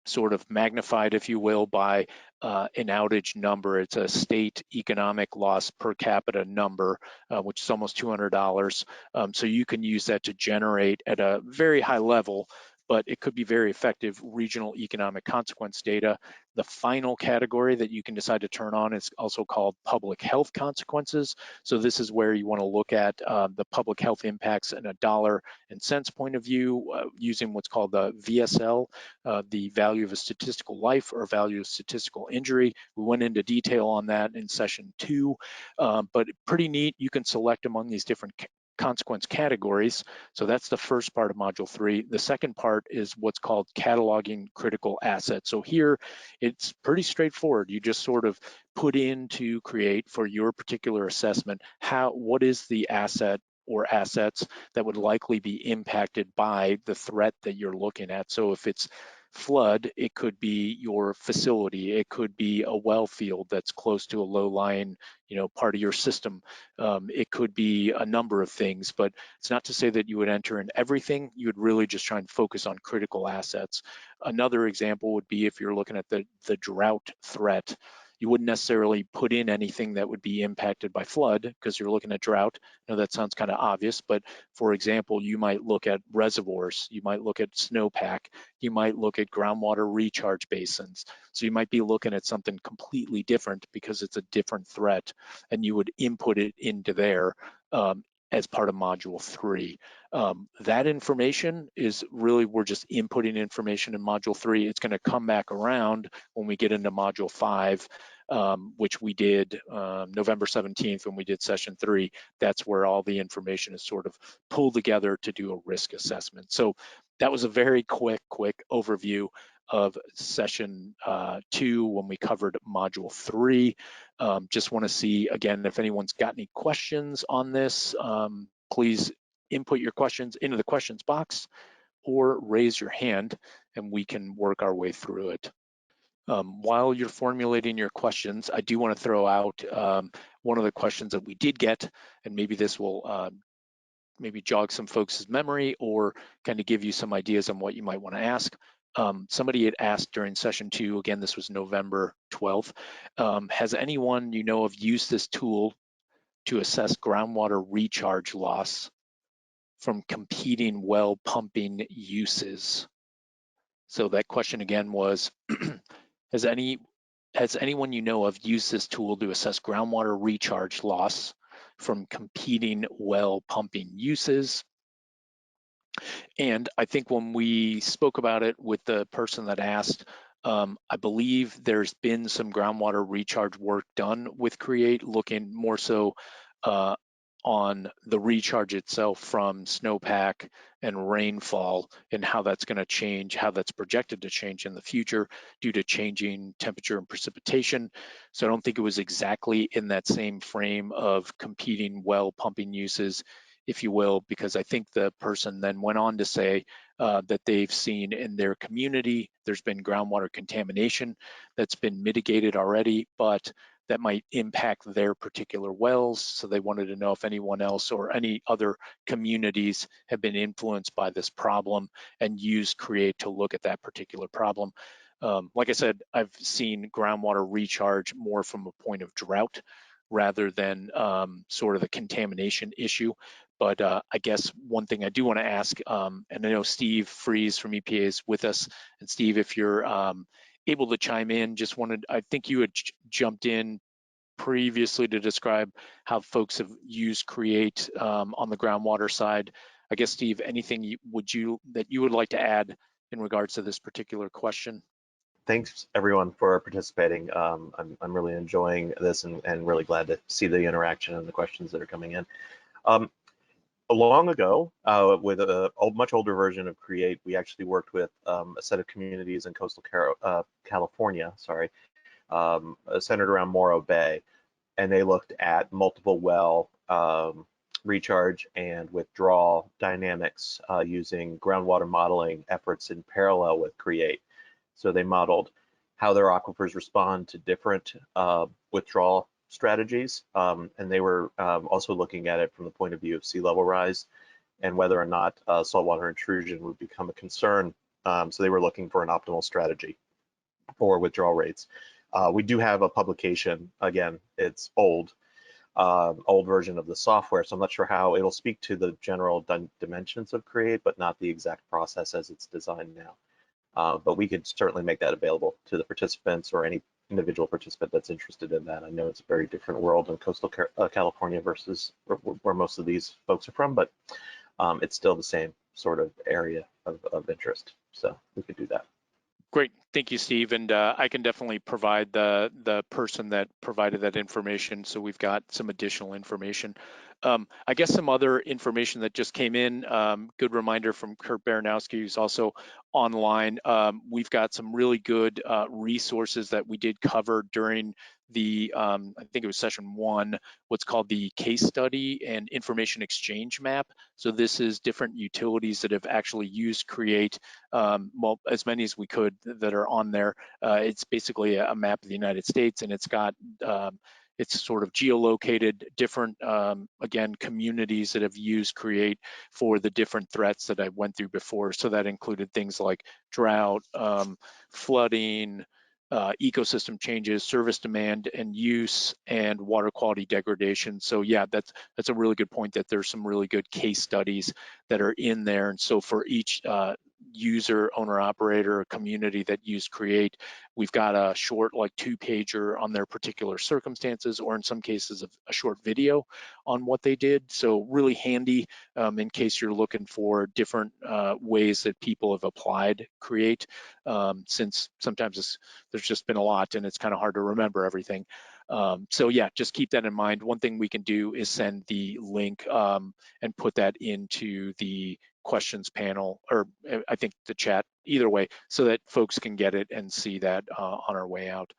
sort of magnified, if you will, by an outage number. It's a state economic loss per capita number, which is almost $200. So you can use that to generate at a very high level, but it could be very effective regional economic consequence data. The final category that you can decide to turn on is also called public health consequences. So this is where you want to look at the public health impacts in a dollar and cents point of view using what's called the VSL, the value of a statistical life or value of statistical injury. We went into detail on that in session 2, but pretty neat. You can select among these different consequence categories. So that's the first part of module 3. The second part is what's called cataloging critical assets. So here it's pretty straightforward. You just sort of put into CREAT for your particular assessment, what is the asset or assets that would likely be impacted by the threat that you're looking at. So if it's flood, it could be your facility, it could be a well field that's close to a low-lying, part of your system. It could be a number of things, but it's not to say that you would enter in everything. You would really just try and focus on critical assets. Another example would be if you're looking at the drought threat. You wouldn't necessarily put in anything that would be impacted by flood because you're looking at drought. I know that sounds kind of obvious, but for example, you might look at reservoirs, you might look at snowpack, you might look at groundwater recharge basins. So you might be looking at something completely different because it's a different threat, and you would input it into there as part of module 3. That information is really, we're just inputting information in module 3. It's going to come back around when we get into module 5, which we did November 17th when we did session 3. That's where all the information is sort of pulled together to do a risk assessment. So that was a very quick overview of session 2 when we covered module 3. Just want to see, again, if anyone's got any questions on this, please input your questions into the questions box or raise your hand and we can work our way through it. While you're formulating your questions, I do want to throw out one of the questions that we did get, and maybe this will maybe jog some folks' memory or kind of give you some ideas on what you might want to ask. Somebody had asked during session 2, again, this was November 12th, has anyone you know of used this tool to assess groundwater recharge loss from competing well pumping uses? So that question again was, has anyone you know of used this tool to assess groundwater recharge loss from competing well pumping uses? And I think when we spoke about it with the person that asked, I believe there's been some groundwater recharge work done with CREAT, looking more so on the recharge itself from snowpack and rainfall and how that's going to change, how that's projected to change in the future due to changing temperature and precipitation. So I don't think it was exactly in that same frame of competing well pumping uses, if you will, because I think the person then went on to say that they've seen in their community, there's been groundwater contamination that's been mitigated already, but that might impact their particular wells. So they wanted to know if anyone else or any other communities have been influenced by this problem and used CREAT to look at that particular problem. Like I said, I've seen groundwater recharge more from a point of drought rather than sort of the contamination issue. But I guess one thing I do want to ask, and I know Steve Freeze from EPA is with us, and Steve, if you're able to chime in, just wanted, I think you had jumped in previously to describe how folks have used CREAT on the groundwater side. I guess, Steve, anything that you would like to add in regards to this particular question? Thanks everyone for participating. I'm really enjoying this and really glad to see the interaction and the questions that are coming in. Long ago, with a much older version of CREAT, we actually worked with a set of communities in coastal California, centered around Morro Bay, and they looked at multiple well recharge and withdrawal dynamics using groundwater modeling efforts in parallel with CREAT. So they modeled how their aquifers respond to different withdrawal strategies, and they were also looking at it from the point of view of sea level rise and whether or not saltwater intrusion would become a concern. So they were looking for an optimal strategy for withdrawal rates. We do have a publication, again, it's old version of the software, so I'm not sure how it'll speak to the general dimensions of CREAT, but not the exact process as it's designed now. But we could certainly make that available to the participants or any individual participant that's interested in that. I know it's a very different world in coastal California versus where most of these folks are from, but it's still the same sort of area of interest. So we could do that. Great, thank you, Steve. And I can definitely provide the person that provided that information, so we've got some additional information. I guess some other information that just came in, good reminder from Kurt Baranowski, who's also online. We've got some really good resources that we did cover during the, I think it was session 1, what's called the case study and information exchange map. So this is different utilities that have actually used CREAT, well, as many as we could that are on there. It's basically a map of the United States, and it's got, it's sort of geolocated different, again, communities that have used CREAT for the different threats that I went through before. So that included things like drought, flooding, ecosystem changes, service demand and use, and water quality degradation. So yeah, that's a really good point, that there's some really good case studies that are in there. And so for each user, owner, operator, community that use CREAT, we've got a short, like 2-pager on their particular circumstances, or in some cases a short video on what they did. So really handy in case you're looking for different ways that people have applied CREAT, since sometimes there's just been a lot and it's kind of hard to remember everything. So yeah, just keep that in mind. One thing we can do is send the link and put that into the questions panel, or I think the chat, either way, so that folks can get it and see that on our way out.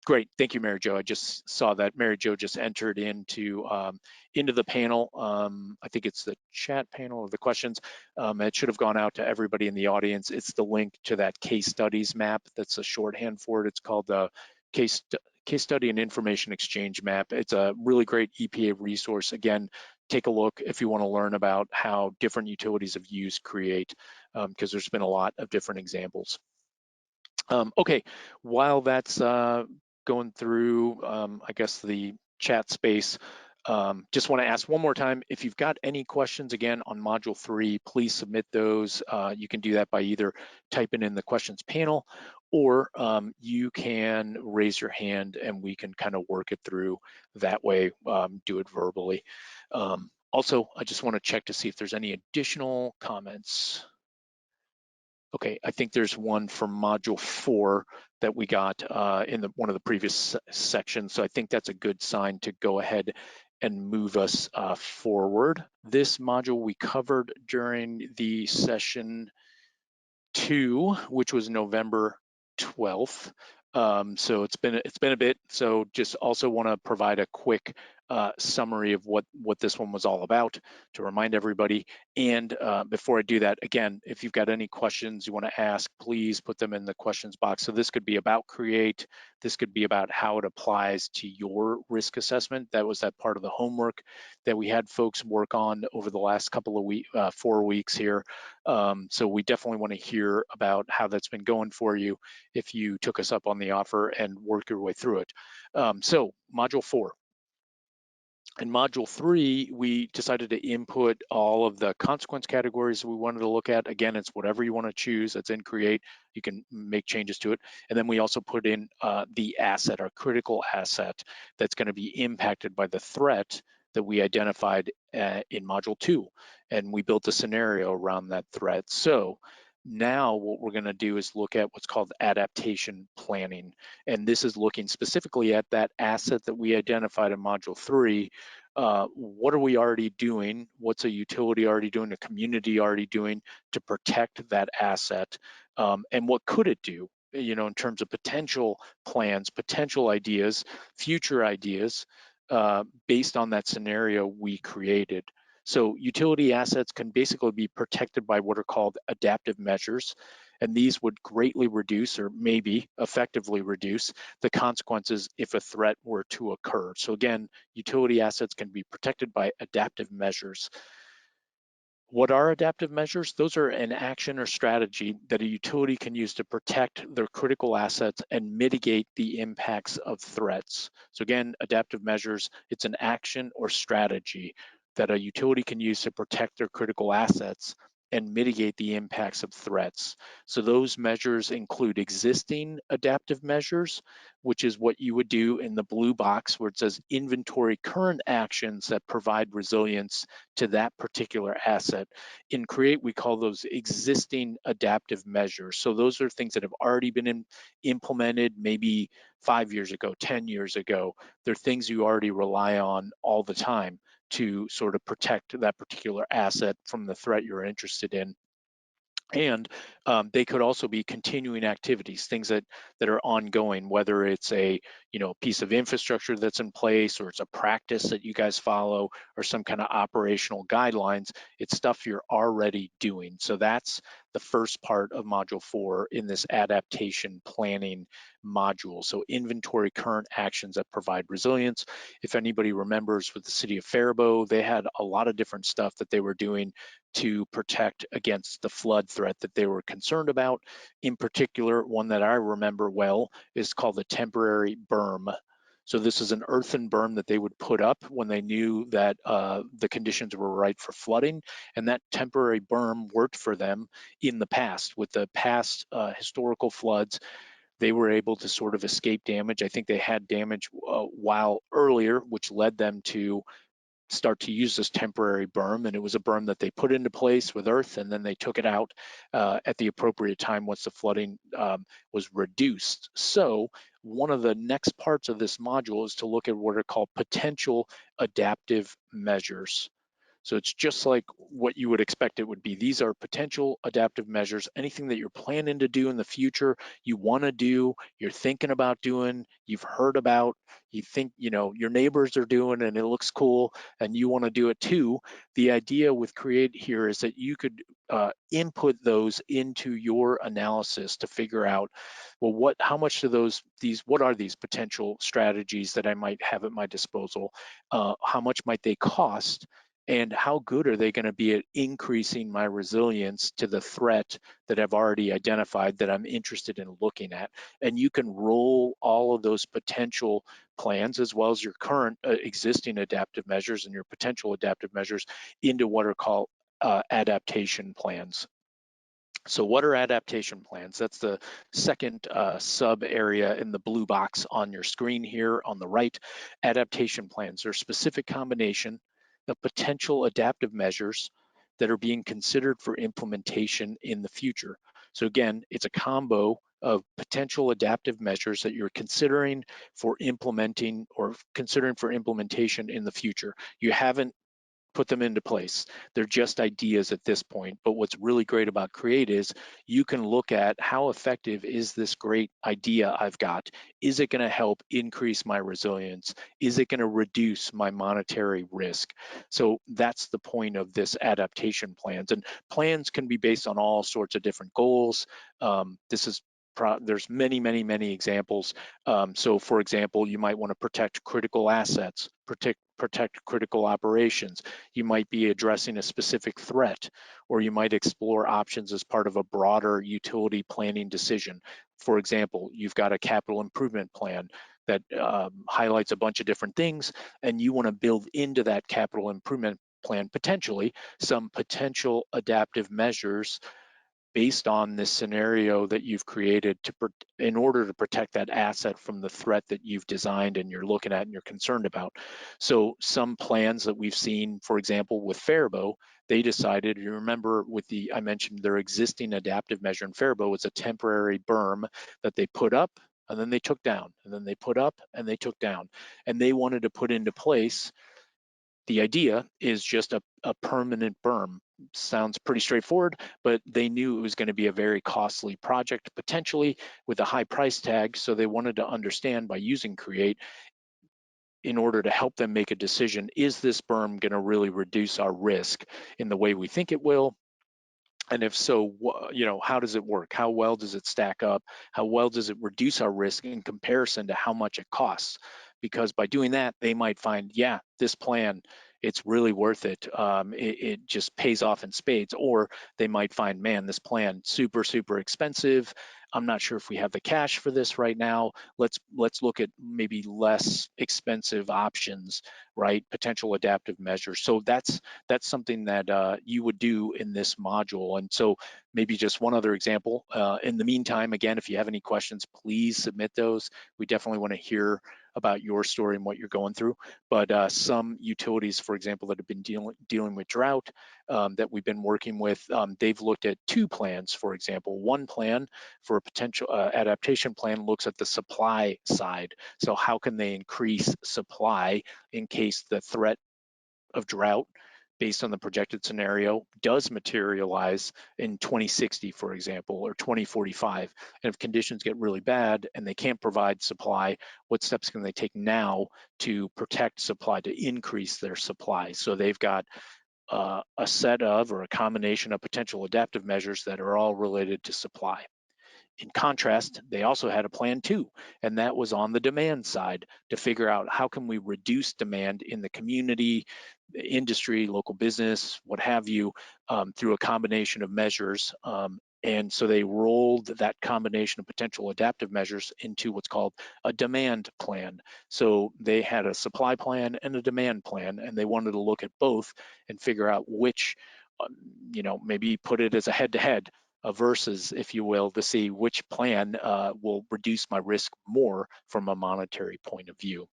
Great, thank you, Mary Jo. I just saw that Mary Jo just entered into the panel. I think it's the chat panel of the questions. It should have gone out to everybody in the audience. It's the link to that case studies map. That's a shorthand for it. It's called the case study and information exchange map. It's a really great EPA resource. Again, take a look if you want to learn about how different utilities have used CREAT, because there's been a lot of different examples. Okay, while that's going through, I guess, the chat space, just want to ask one more time, if you've got any questions, again, on Module 3, please submit those. You can do that by either typing in the questions panel, or you can raise your hand and we can kind of work it through that way, do it verbally. Also, I just want to check to see if there's any additional comments. Okay, I think there's one from Module 4 that we got in one of the previous sections, so I think that's a good sign to go ahead and move us forward. This module we covered during the session 2, which was November 12th. So it's been a bit. So just also want to provide a quick summary of what this one was all about to remind everybody. And before I do that, again, if you've got any questions you want to ask, please put them in the questions box. So this could be about CREAT. This could be about how it applies to your risk assessment. That was that part of the homework that we had folks work on over the last couple of weeks, 4 weeks here. So we definitely want to hear about how that's been going for you if you took us up on the offer and work your way through it. So Module 4. In Module 3, we decided to input all of the consequence categories we wanted to look at. Again, it's whatever you want to choose that's in CREAT. You can make changes to it. And then we also put in the asset, our critical asset, that's going to be impacted by the threat that we identified in Module 2. And we built a scenario around that threat. So now what we're going to do is look at what's called adaptation planning. And this is looking specifically at that asset that we identified in Module 3. What are we already doing? What's a utility already doing, a community already doing to protect that asset? And what could it do, you know, in terms of potential plans, potential ideas, future ideas, based on that scenario we created. So utility assets can basically be protected by what are called adaptive measures, and these would greatly reduce, or maybe effectively reduce, the consequences if a threat were to occur. So again, utility assets can be protected by adaptive measures. What are adaptive measures? Those are an action or strategy that a utility can use to protect their critical assets and mitigate the impacts of threats. So again, adaptive measures, it's an action or strategy that a utility can use to protect their critical assets and mitigate the impacts of threats. So those measures include existing adaptive measures, which is what you would do in the blue box where it says inventory current actions that provide resilience to that particular asset. In CREAT, we call those existing adaptive measures. So those are things that have already been implemented maybe 5 years ago, 10 years ago. They're things you already rely on all the time to sort of protect that particular asset from the threat you're interested in. And they could also be continuing activities, things that are ongoing, whether it's a piece of infrastructure that's in place, or it's a practice that you guys follow, or some kind of operational guidelines. It's stuff you're already doing. So that's the first part of module 4 in this adaptation planning module. So inventory current actions that provide resilience. If anybody remembers, with the city of Faribault, they had a lot of different stuff that they were doing to protect against the flood threat that they were concerned about. In particular, one that I remember well is called the temporary berm. So this is an earthen berm that they would put up when they knew that the conditions were right for flooding, and that temporary berm worked for them in the past. With the past historical floods, they were able to sort of escape damage. I think they had damage a while earlier, which led them to start to use this temporary berm, and it was a berm that they put into place with earth, and then they took it out at the appropriate time once the flooding was reduced. So one of the next parts of this module is to look at what are called potential adaptive measures. So it's just like what you would expect it would be. These are potential adaptive measures, anything that you're planning to do in the future, you want to do, you're thinking about doing, you've heard about, you think your neighbors are doing and it looks cool and you want to do it too. The idea with CREAT here is that you could input those into your analysis to figure out, well, how much do what are these potential strategies that I might have at my disposal? How much might they cost? And how good are they going to be at increasing my resilience to the threat that I've already identified that I'm interested in looking at? And you can roll all of those potential plans, as well as your current existing adaptive measures and your potential adaptive measures, into what are called adaptation plans. So what are adaptation plans? That's the second sub area in the blue box on your screen here on the right. Adaptation plans are a specific combination of potential adaptive measures that are being considered for implementation in the future. So again, it's a combo of potential adaptive measures that you're considering for implementing or considering for implementation in the future. You haven't put them into place. They're just ideas at this point. But what's really great about CREAT is you can look at how effective is this great idea I've got? Is it going to help increase my resilience? Is it going to reduce my monetary risk? So that's the point of this adaptation plans. And plans can be based on all sorts of different goals. There's many examples. So for example, you might want to protect critical assets, protect critical operations. You might be addressing a specific threat, or you might explore options as part of a broader utility planning decision. For example, you've got a capital improvement plan that highlights a bunch of different things, and you want to build into that capital improvement plan potentially some potential adaptive measures based on this scenario that you've created in order to protect that asset from the threat that you've designed and you're looking at and you're concerned about. So some plans that we've seen, for example, with Faribault, they decided, you remember I mentioned their existing adaptive measure in Faribault was a temporary berm that they put up and then they took down, and then they put up and they took down. And they wanted to put into place, the idea is just a permanent berm. Sounds pretty straightforward, but they knew it was going to be a very costly project, potentially with a high price tag. So they wanted to understand, by using CREAT, in order to help them make a decision, is this berm going to really reduce our risk in the way we think it will? And if so, how does it work? How well does it stack up? How well does it reduce our risk in comparison to how much it costs? Because by doing that, they might find, yeah, this plan, it's really worth it. It just pays off in spades. Or they might find, man, this plan, super expensive. I'm not sure if we have the cash for this right now. Let's look at maybe less expensive options, right? Potential adaptive measures. So that's something that you would do in this module. And so maybe just one other example. In the meantime, again, if you have any questions, please submit those. We definitely want to hear about your story and what you're going through. But some utilities, for example, that have been dealing with drought that we've been working with, they've looked at two plans, for example. One plan for a potential adaptation plan looks at the supply side. So how can they increase supply in case the threat of drought based on the projected scenario does materialize in 2060, for example, or 2045. And if conditions get really bad and they can't provide supply, what steps can they take now to protect supply, to increase their supply? So they've got a set of or a combination of potential adaptive measures that are all related to supply. In contrast, they also had a plan too, and that was on the demand side to figure out how can we reduce demand in the community, the industry, local business, what have you, through a combination of measures. And so they rolled that combination of potential adaptive measures into what's called a demand plan. So they had a supply plan and a demand plan, and they wanted to look at both and figure out which, maybe put it as a head-to-head versus, if you will, to see which plan will reduce my risk more from a monetary point of view.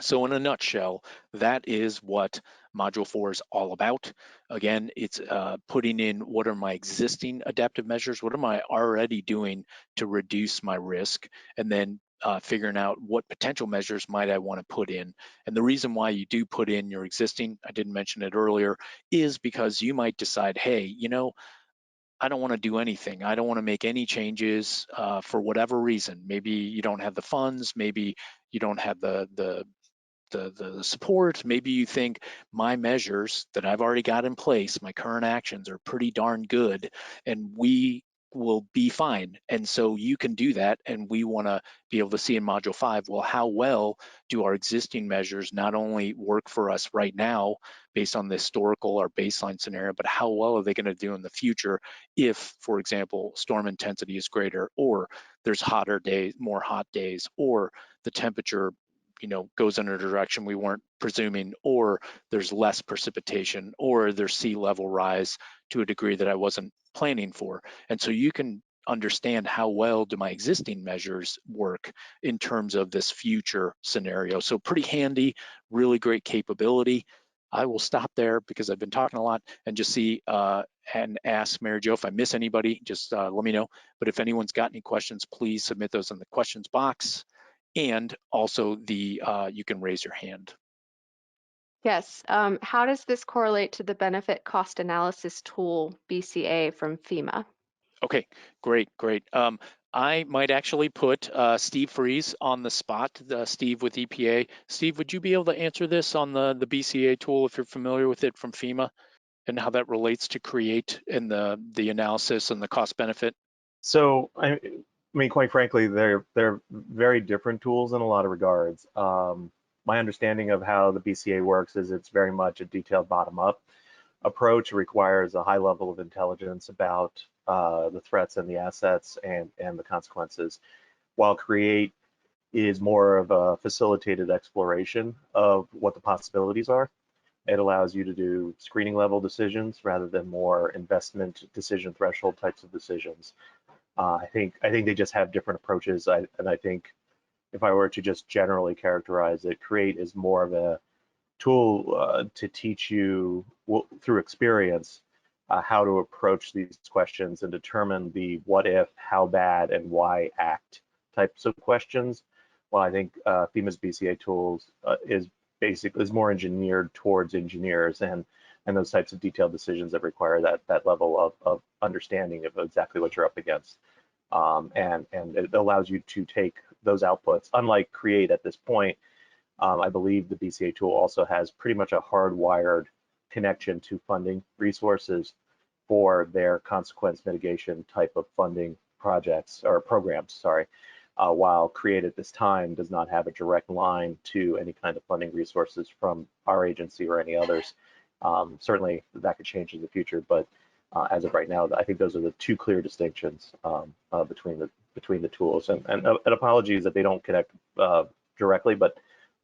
So in a nutshell, that is what Module 4 is all about. Again, it's putting in what are my existing adaptive measures, what am I already doing to reduce my risk, and then figuring out what potential measures might I want to put in. And the reason why you do put in your existing, I didn't mention it earlier, is because you might decide, hey, I don't want to do anything. I don't want to make any changes for whatever reason. Maybe you don't have the funds, maybe you don't have the support. Maybe you think my measures that I've already got in place, my current actions are pretty darn good, and we will be fine. And so you can do that, and we want to be able to see in Module 5, well, how well do our existing measures not only work for us right now based on the historical or baseline scenario, but how well are they going to do in the future if, for example, storm intensity is greater, or there's hotter days, more hot days, or the temperature goes in a direction we weren't presuming, or there's less precipitation, or there's sea level rise to a degree that I wasn't planning for. And so you can understand how well do my existing measures work in terms of this future scenario. So pretty handy, really great capability. I will stop there because I've been talking a lot and just see and ask Mary Jo if I miss anybody, just let me know. But if anyone's got any questions, please submit those in the questions box. And also you can raise your hand. Yes. How does this correlate to the benefit cost analysis tool, BCA, from FEMA? Okay, great. I might actually put Steve Freeze on the spot, Steve with EPA. Steve, would you be able to answer this on the BCA tool if you're familiar with it from FEMA and how that relates to CREAT and the analysis and the cost benefit? So, I mean, quite frankly, they're very different tools in a lot of regards. My understanding of how the BCA works is it's very much a detailed bottom-up approach. It requires a high level of intelligence about the threats and the assets and the consequences, while CREAT is more of a facilitated exploration of what the possibilities are. It allows you to do screening level decisions rather than more investment decision threshold types of decisions. I think they just have different approaches, and I think if I were to just generally characterize it, CREAT is more of a tool to teach you through experience how to approach these questions and determine the what if, how bad, and why act types of questions. Well, I think FEMA's BCA tools is more engineered towards engineers and those types of detailed decisions that require that level of understanding of exactly what you're up against. And it allows you to take those outputs. Unlike CREAT at this point, I believe the BCA tool also has pretty much a hardwired connection to funding resources for their consequence mitigation type of funding projects or programs, sorry, while CREAT at this time does not have a direct line to any kind of funding resources from our agency or any others. Certainly that could change in the future, but as of right now, I think those are the two clear distinctions between the tools. And apologies that they don't connect directly, but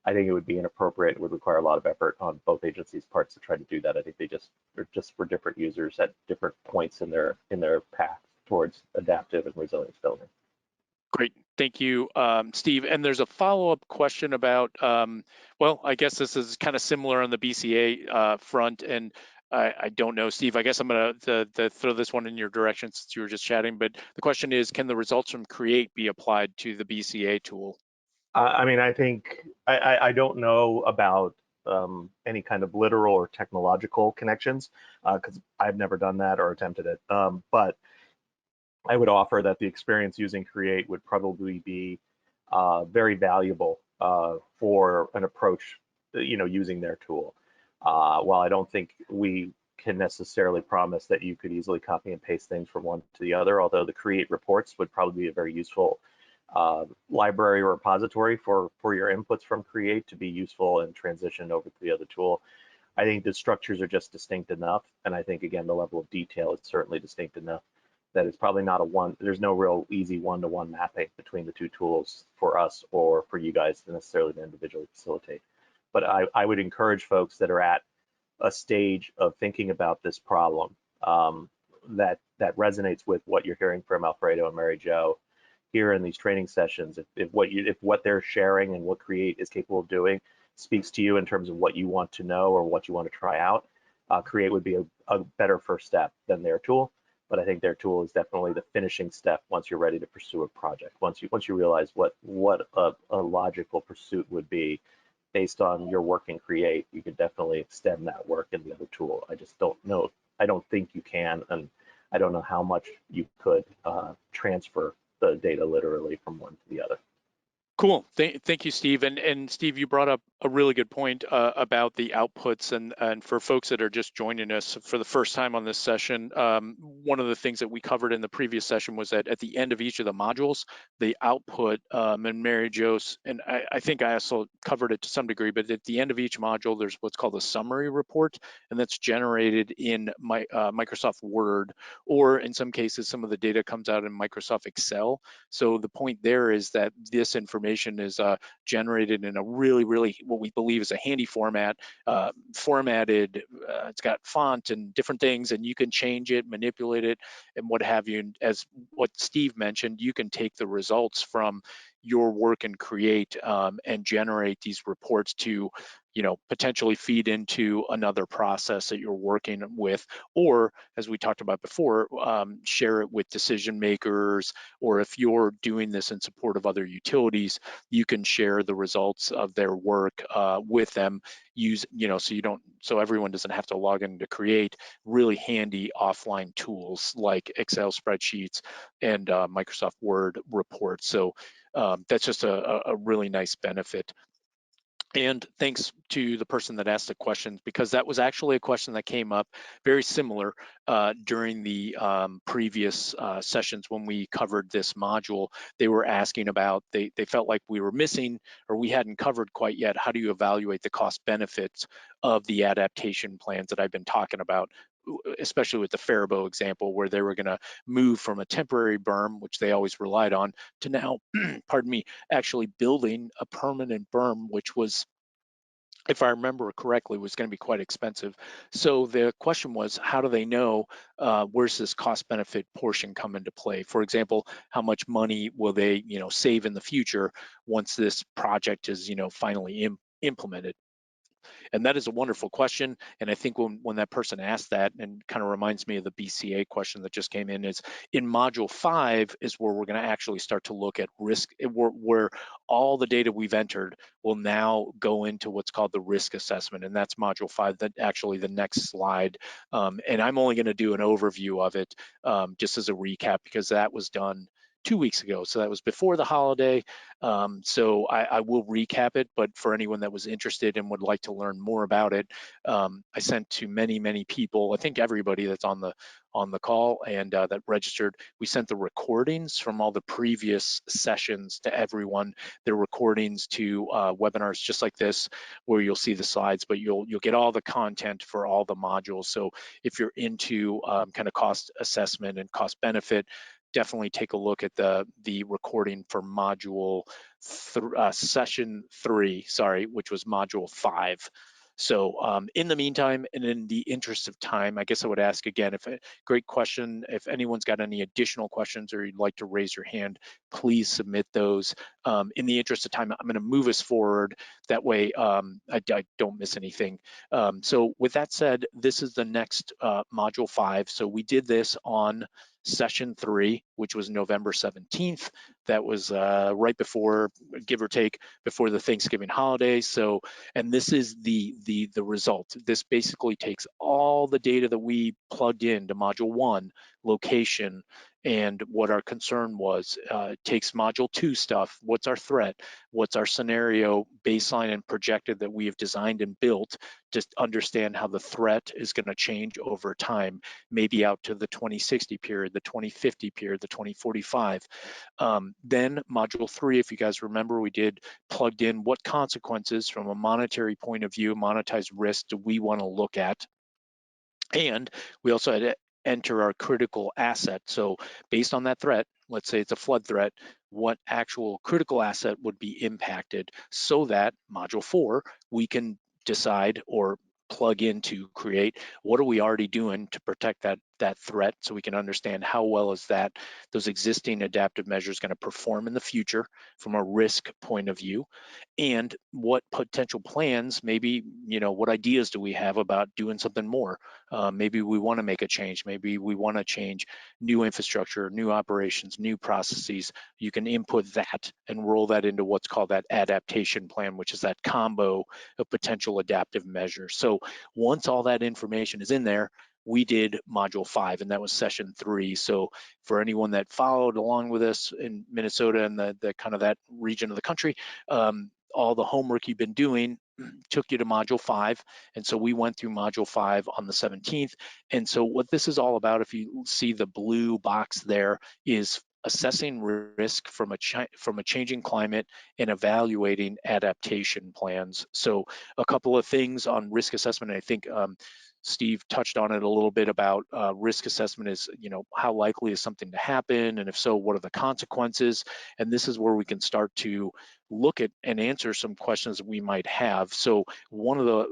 I think it would be inappropriate. It would require a lot of effort on both agencies' parts to try to do that. I think they're just for different users at different points in their path towards adaptive and resilience building. Great, thank you, Steve. And there's a follow-up question about, well, I guess this is kind of similar on the BCA front, and I don't know, Steve, I guess I'm gonna throw this one in your direction since you were just chatting, but the question is, can the results from CREAT be applied to the BCA tool? I mean, I think I don't know about any kind of literal or technological connections, because I've never done that or attempted it. But I would offer that the experience using CREAT would probably be very valuable for an approach, using their tool. While I don't think we can necessarily promise that you could easily copy and paste things from one to the other, although the CREAT reports would probably be a very useful library or repository for your inputs from CREAT to be useful and transition over to the other tool. I think the structures are just distinct enough, and I think, again, the level of detail is certainly distinct enough that it's probably not there's no real easy one-to-one mapping between the two tools for us or for you guys to necessarily individually facilitate. But I would encourage folks that are at a stage of thinking about this problem that resonates with what you're hearing from Alfredo and Mary Jo here in these training sessions. If what they're sharing and what CREAT is capable of doing speaks to you in terms of what you want to know or what you want to try out, CREAT would be a better first step than their tool. But I think their tool is definitely the finishing step once you're ready to pursue a project. Once you realize what a logical pursuit would be based on your work in CREAT, you could definitely extend that work in the other tool. I just don't know. I don't think you can, and I don't know how much you could transfer the data literally from one to the other. Cool. Thank you, Steve. And Steve, you brought up a really good point about the outputs. And for folks that are just joining us for the first time on this session, one of the things that we covered in the previous session was that at the end of each of the modules, the output, and Mary Jo, and I think I also covered it to some degree, but at the end of each module, there's what's called a summary report, and that's generated in Microsoft Word, or in some cases, some of the data comes out in Microsoft Excel. So the point there is that this information is generated in a really what we believe is a handy format, formatted. It's got font and different things, and you can change it, manipulate it, and what have you. And as what Steve mentioned, you can take the results from your work and CREAT and generate these reports to potentially feed into another process that you're working with, or as we talked about before, share it with decision makers, or if you're doing this in support of other utilities, you can share the results of their work with them. So everyone doesn't have to log in to CREAT. Really handy offline tools like Excel spreadsheets and Microsoft Word reports. So that's just a really nice benefit. And thanks to the person that asked the questions, because that was actually a question that came up very similar during the previous sessions when we covered this module. They were asking about, they felt like we were missing, or we hadn't covered quite yet, how do you evaluate the cost benefits of the adaptation plans that I've been talking about, especially with the Faribault example, where they were going to move from a temporary berm, which they always relied on, to now, pardon me, actually building a permanent berm, which was, if I remember correctly, was going to be quite expensive. So the question was, how do they know where's this cost benefit portion come into play? For example, how much money will they save in the future once this project is finally implemented? And that is a wonderful question. And I think when that person asked that, and kind of reminds me of the BCA question that just came in, is in module 5 is where we're going to actually start to look at risk, where all the data we've entered will now go into what's called the risk assessment. And that's module 5, that actually the next slide. And I'm only going to do an overview of it just as a recap, because that was done 2 weeks ago. So that was before the holiday. So I will recap it, but for anyone that was interested and would like to learn more about it, I sent to many people, I think everybody that's on the call and that registered, we sent the recordings from all the previous sessions to everyone. They're recordings to webinars just like this, where you'll see the slides, but you'll get all the content for all the modules. So if you're into kind of cost assessment and cost benefit, definitely take a look at the recording for module session 3, which was module 5. So in the meantime, and in the interest of time, I guess I would ask again, great question. If anyone's got any additional questions or you'd like to raise your hand, please submit those. In the interest of time, I'm going to move us forward. That way I don't miss anything. So with that said, this is the next module 5. So we did this on session 3, which was November 17th. That was right before, give or take, before the Thanksgiving holiday. So, and this is the result. This basically takes all the data that we plugged into module 1, location, and what our concern was. Takes module 2 stuff. What's our threat? What's our scenario baseline and projected that we have designed and built to understand how the threat is going to change over time, maybe out to the 2060 period, the 2050 period, the 2045. Then module 3, if you guys remember, we did plugged in what consequences from a monetary point of view, monetized risk, do we want to look at? And we also had to enter our critical asset. So based on that threat, let's say it's a flood threat, what actual critical asset would be impacted, so that module 4, we can decide or plug into CREAT, what are we already doing to protect that threat, so we can understand how well is those existing adaptive measures going to perform in the future from a risk point of view, and what potential plans, maybe, what ideas do we have about doing something more. Maybe we want to make a change. Maybe we want to change new infrastructure, new operations, new processes. You can input that and roll that into what's called that adaptation plan, which is that combo of potential adaptive measures. So once all that information is in there, we did module 5, and that was session 3. So for anyone that followed along with us in Minnesota and the kind of that region of the country, all the homework you've been doing took you to module 5. And so we went through module 5 on the 17th. And so what this is all about, if you see the blue box there, is assessing risk from a changing climate and evaluating adaptation plans. So a couple of things on risk assessment. I think Steve touched on it a little bit about risk assessment is, how likely is something to happen? And if so, what are the consequences? And this is where we can start to look at and answer some questions that we might have. So one of the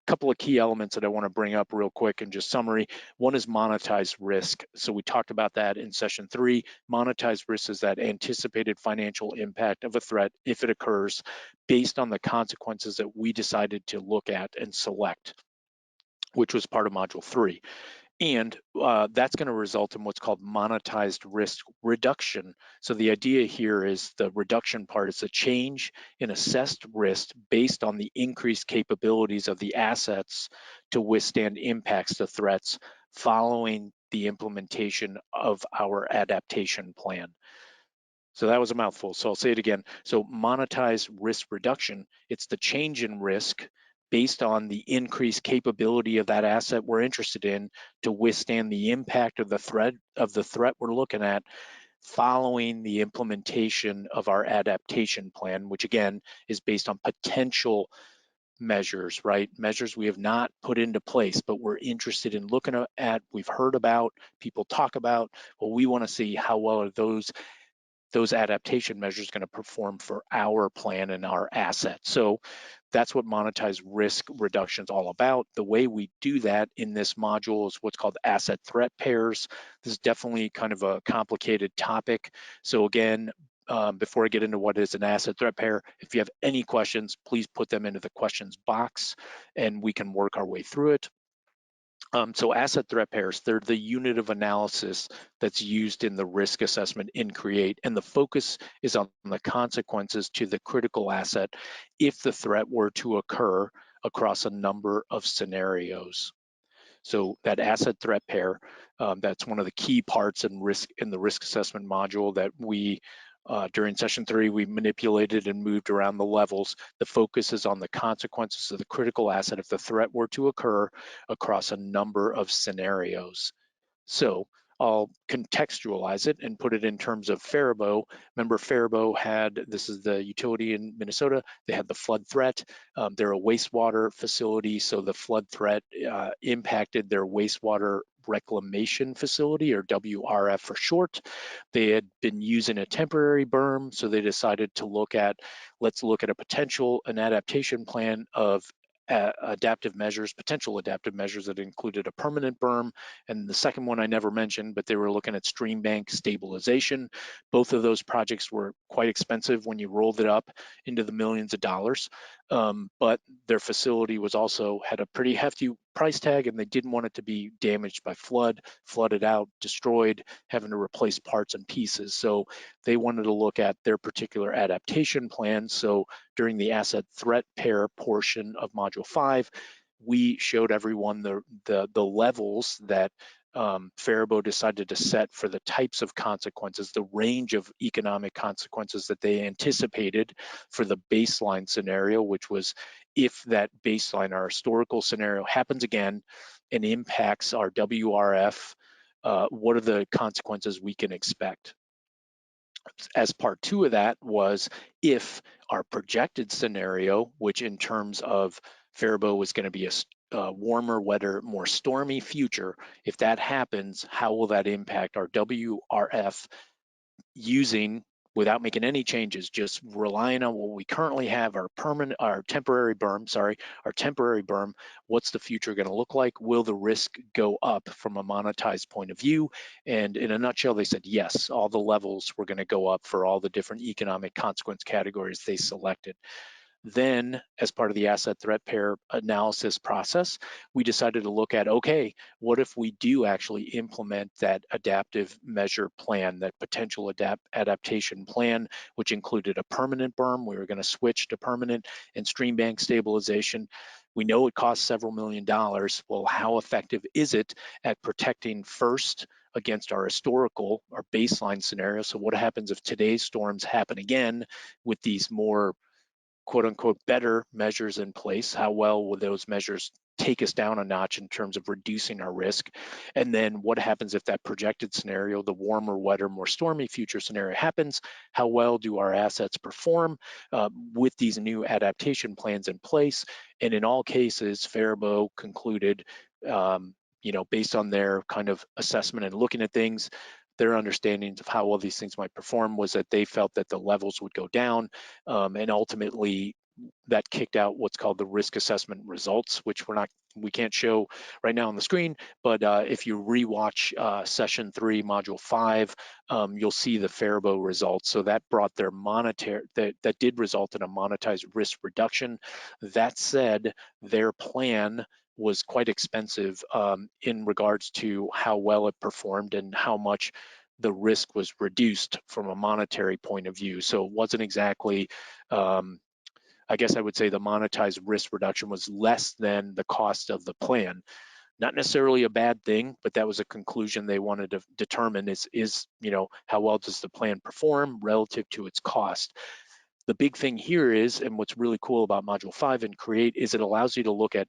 couple of key elements that I want to bring up real quick and just summary. One is monetized risk. So we talked about that in session 3. Monetized risk is that anticipated financial impact of a threat if it occurs based on the consequences that we decided to look at and select, which was part of module 3. And that's going to result in what's called monetized risk reduction. So the idea here is the reduction part is a change in assessed risk based on the increased capabilities of the assets to withstand impacts to threats following the implementation of our adaptation plan. So that was a mouthful, so I'll say it again. So monetized risk reduction, it's the change in risk based on the increased capability of that asset we're interested in to withstand the impact of the threat we're looking at following the implementation of our adaptation plan, which again is based on potential measures, right? Measures we have not put into place, but we're interested in looking at, we've heard about, people talk about, well, we want to see how well are those adaptation measures going to perform for our plan and our assets. So that's what monetized risk reduction is all about. The way we do that in this module is what's called asset threat pairs. This is definitely kind of a complicated topic. So again, before I get into what is an asset threat pair, if you have any questions, please put them into the questions box and we can work our way through it. So asset threat pairs, they're the unit of analysis that's used in the risk assessment in CREAT, and the focus is on the consequences to the critical asset if the threat were to occur across a number of scenarios. So that asset threat pair, that's one of the key parts in the risk assessment module that we during session 3, we manipulated and moved around the levels. The focus is on the consequences of the critical asset if the threat were to occur across a number of scenarios. So I'll contextualize it and put it in terms of Faribault. Remember, Faribault this is the utility in Minnesota, they had the flood threat. They're a wastewater facility, so the flood threat impacted their wastewater reclamation facility, or WRF for short. They had been using a temporary berm, so they decided to let's look at an adaptation plan of potential adaptive measures that included a permanent berm. And the second one I never mentioned, but they were looking at stream bank stabilization. Both of those projects were quite expensive when you rolled it up into the millions of dollars. but their facility was also had a pretty hefty price tag, and they didn't want it to be damaged by flooded out, destroyed, having to replace parts and pieces. So they wanted to look at their particular adaptation plan. So during the asset threat pair portion of Module 5, we showed everyone the levels that Faribault decided to set for the types of consequences, the range of economic consequences that they anticipated for the baseline scenario, which was if that baseline, our historical scenario, happens again and impacts our WRF, what are the consequences we can expect? As part 2 of that was if our projected scenario, which in terms of Faribault was going to be a warmer, wetter, more stormy future, if that happens, how will that impact our WRF using, without making any changes, just relying on what we currently have, our temporary berm, what's the future going to look like? Will the risk go up from a monetized point of view? And in a nutshell, they said yes, all the levels were going to go up for all the different economic consequence categories they selected. Then, as part of the asset threat pair analysis process, we decided to look at, okay, what if we do actually implement that adaptive measure plan, that potential adaptation plan, which included a permanent berm. We were going to switch to permanent and stream bank stabilization. We know it costs several $1,000,000. Well, how effective is it at protecting first against our historical, our baseline scenario? So what happens if today's storms happen again with these more quote unquote better measures in place? How well will those measures take us down a notch in terms of reducing our risk? And then what happens if that projected scenario, the warmer, wetter, more stormy future scenario happens? How well do our assets perform with these new adaptation plans in place? And in all cases, Faribault concluded, based on their kind of assessment and looking at things, their understandings of how well these things might perform was that they felt that the levels would go down, and ultimately that kicked out what's called the risk assessment results, which we can't show right now on the screen, but if you rewatch session 3, module 5, you'll see the Faribault results. So that brought their that did result in a monetized risk reduction. That said, their plan was quite expensive in regards to how well it performed and how much the risk was reduced from a monetary point of view. So it wasn't exactly, I guess I would say the monetized risk reduction was less than the cost of the plan. Not necessarily a bad thing, but that was a conclusion they wanted to determine is how well does the plan perform relative to its cost? The big thing here is, and what's really cool about Module 5 in CREAT, is it allows you to look at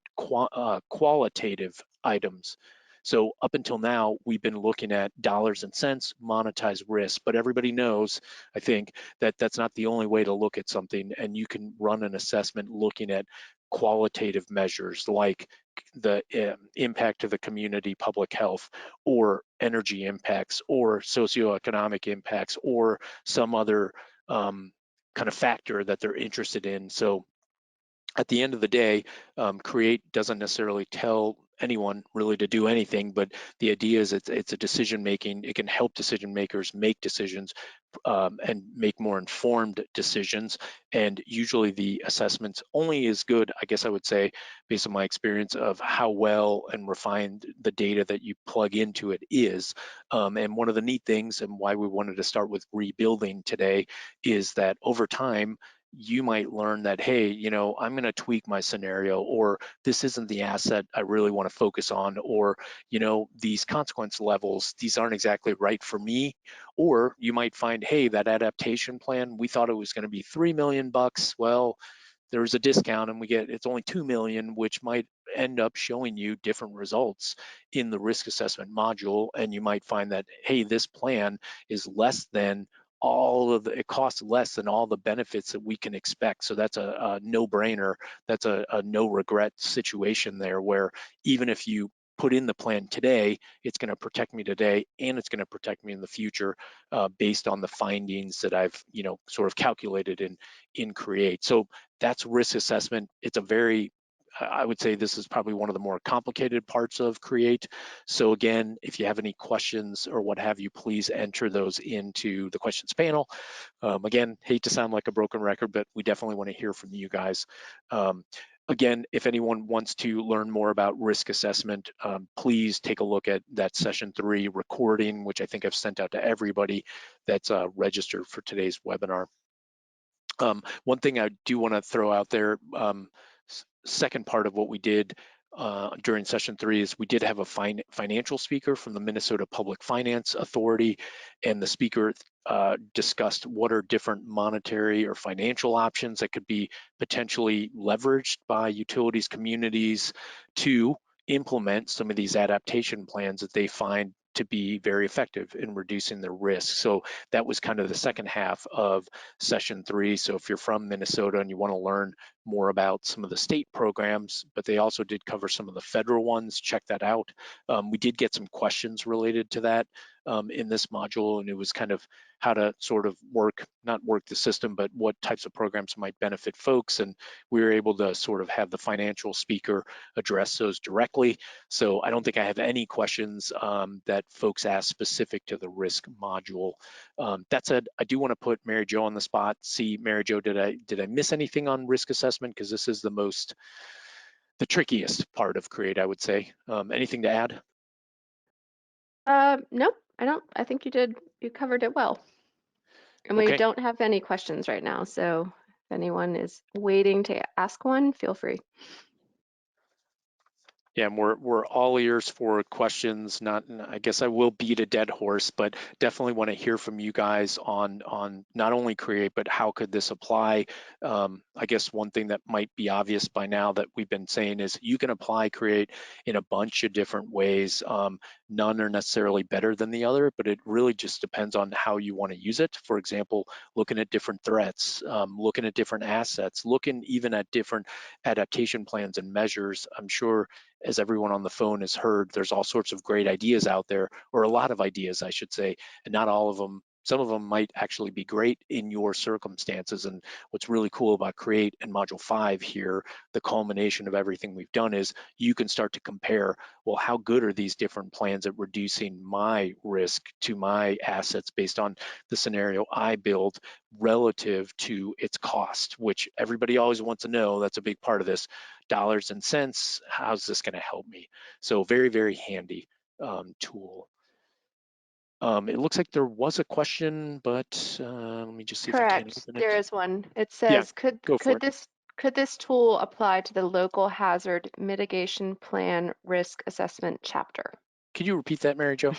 qualitative items. So up until now, we've been looking at dollars and cents, monetized risk, but everybody knows, I think, that that's not the only way to look at something, and you can run an assessment looking at qualitative measures like the impact to the community, public health, or energy impacts, or socioeconomic impacts, or some other kind of factor that they're interested in. So at the end of the day, CREAT doesn't necessarily tell anyone really to do anything, but the idea is it's a decision making. It can help decision makers make decisions and make more informed decisions. And usually the assessment's only as good, I guess I would say, based on my experience of how well and refined the data that you plug into it is. And one of the neat things and why we wanted to start with rebuilding today is that over time, you might learn that, hey, I'm going to tweak my scenario, or this isn't the asset I really want to focus on, or, these consequence levels, these aren't exactly right for me. Or you might find, hey, that adaptation plan, we thought it was going to be $3 million. Well, there's a discount and it's only 2 million, which might end up showing you different results in the risk assessment module. And you might find that, hey, this plan is less than it costs less than all the benefits that we can expect. So that's a no-brainer. That's a no regret situation there, where even if you put in the plan today, it's going to protect me today and it's going to protect me in the future based on the findings that I've sort of calculated in CREAT. So that's risk assessment. It's a very I would say this is probably one of the more complicated parts of CREAT. So again, if you have any questions or what have you, please enter those into the questions panel. Again, hate to sound like a broken record, but we definitely want to hear from you guys. Again, if anyone wants to learn more about risk assessment, please take a look at that session 3 recording, which I think I've sent out to everybody that's registered for today's webinar. One thing I do want to throw out there, second part of what we did during session 3 is we did have a financial speaker from the Minnesota Public Finance Authority, and the speaker discussed what are different monetary or financial options that could be potentially leveraged by utilities communities to implement some of these adaptation plans that they find to be very effective in reducing their risk. So that was kind of the second half of session 3. So if you're from Minnesota and you want to learn more about some of the state programs, but they also did cover some of the federal ones, check that out. We did get some questions related to that in this module, and it was kind of how to sort of not work the system, but what types of programs might benefit folks. And we were able to sort of have the financial speaker address those directly. So I don't think I have any questions that folks ask specific to the risk module. That said, I do want to put Mary Jo on the spot. See, Mary Jo, did I miss anything on risk assessment? Because this is the trickiest part of CREAT, I would say. Anything to add? Nope, I don't. I think you covered it well. And we Okay. don't have any questions right now, so if anyone is waiting to ask one, feel free. Yeah, and we're all ears for questions. I guess I will beat a dead horse, but definitely want to hear from you guys on not only CREAT, but how could this apply? I guess one thing that might be obvious by now that we've been saying is you can apply CREAT in a bunch of different ways. None are necessarily better than the other, but it really just depends on how you want to use it. For example, looking at different threats, looking at different assets, looking even at different adaptation plans and measures. I'm sure, as everyone on the phone has heard, there's all sorts of great ideas out there, or a lot of ideas, I should say, and not all of them. Some of them might actually be great in your circumstances. And what's really cool about CREAT and Module 5 here, the culmination of everything we've done is you can start to compare, well, how good are these different plans at reducing my risk to my assets based on the scenario I build relative to its cost, which everybody always wants to know. That's a big part of this. Dollars and cents, how's this going to help me? So very, very handy tool. It looks like there was a question, but let me just see if I can Correct. open There it. is one. It Yeah, says, could go for it. this tool apply to the local hazard mitigation plan risk assessment chapter? Could you repeat that, Mary Jo? It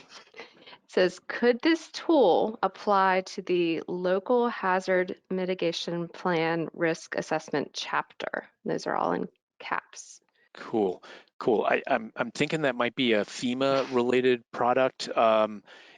says, could this tool apply to the local hazard mitigation plan risk assessment chapter? Those are all in caps. Cool, cool. I'm thinking that might be a FEMA related product,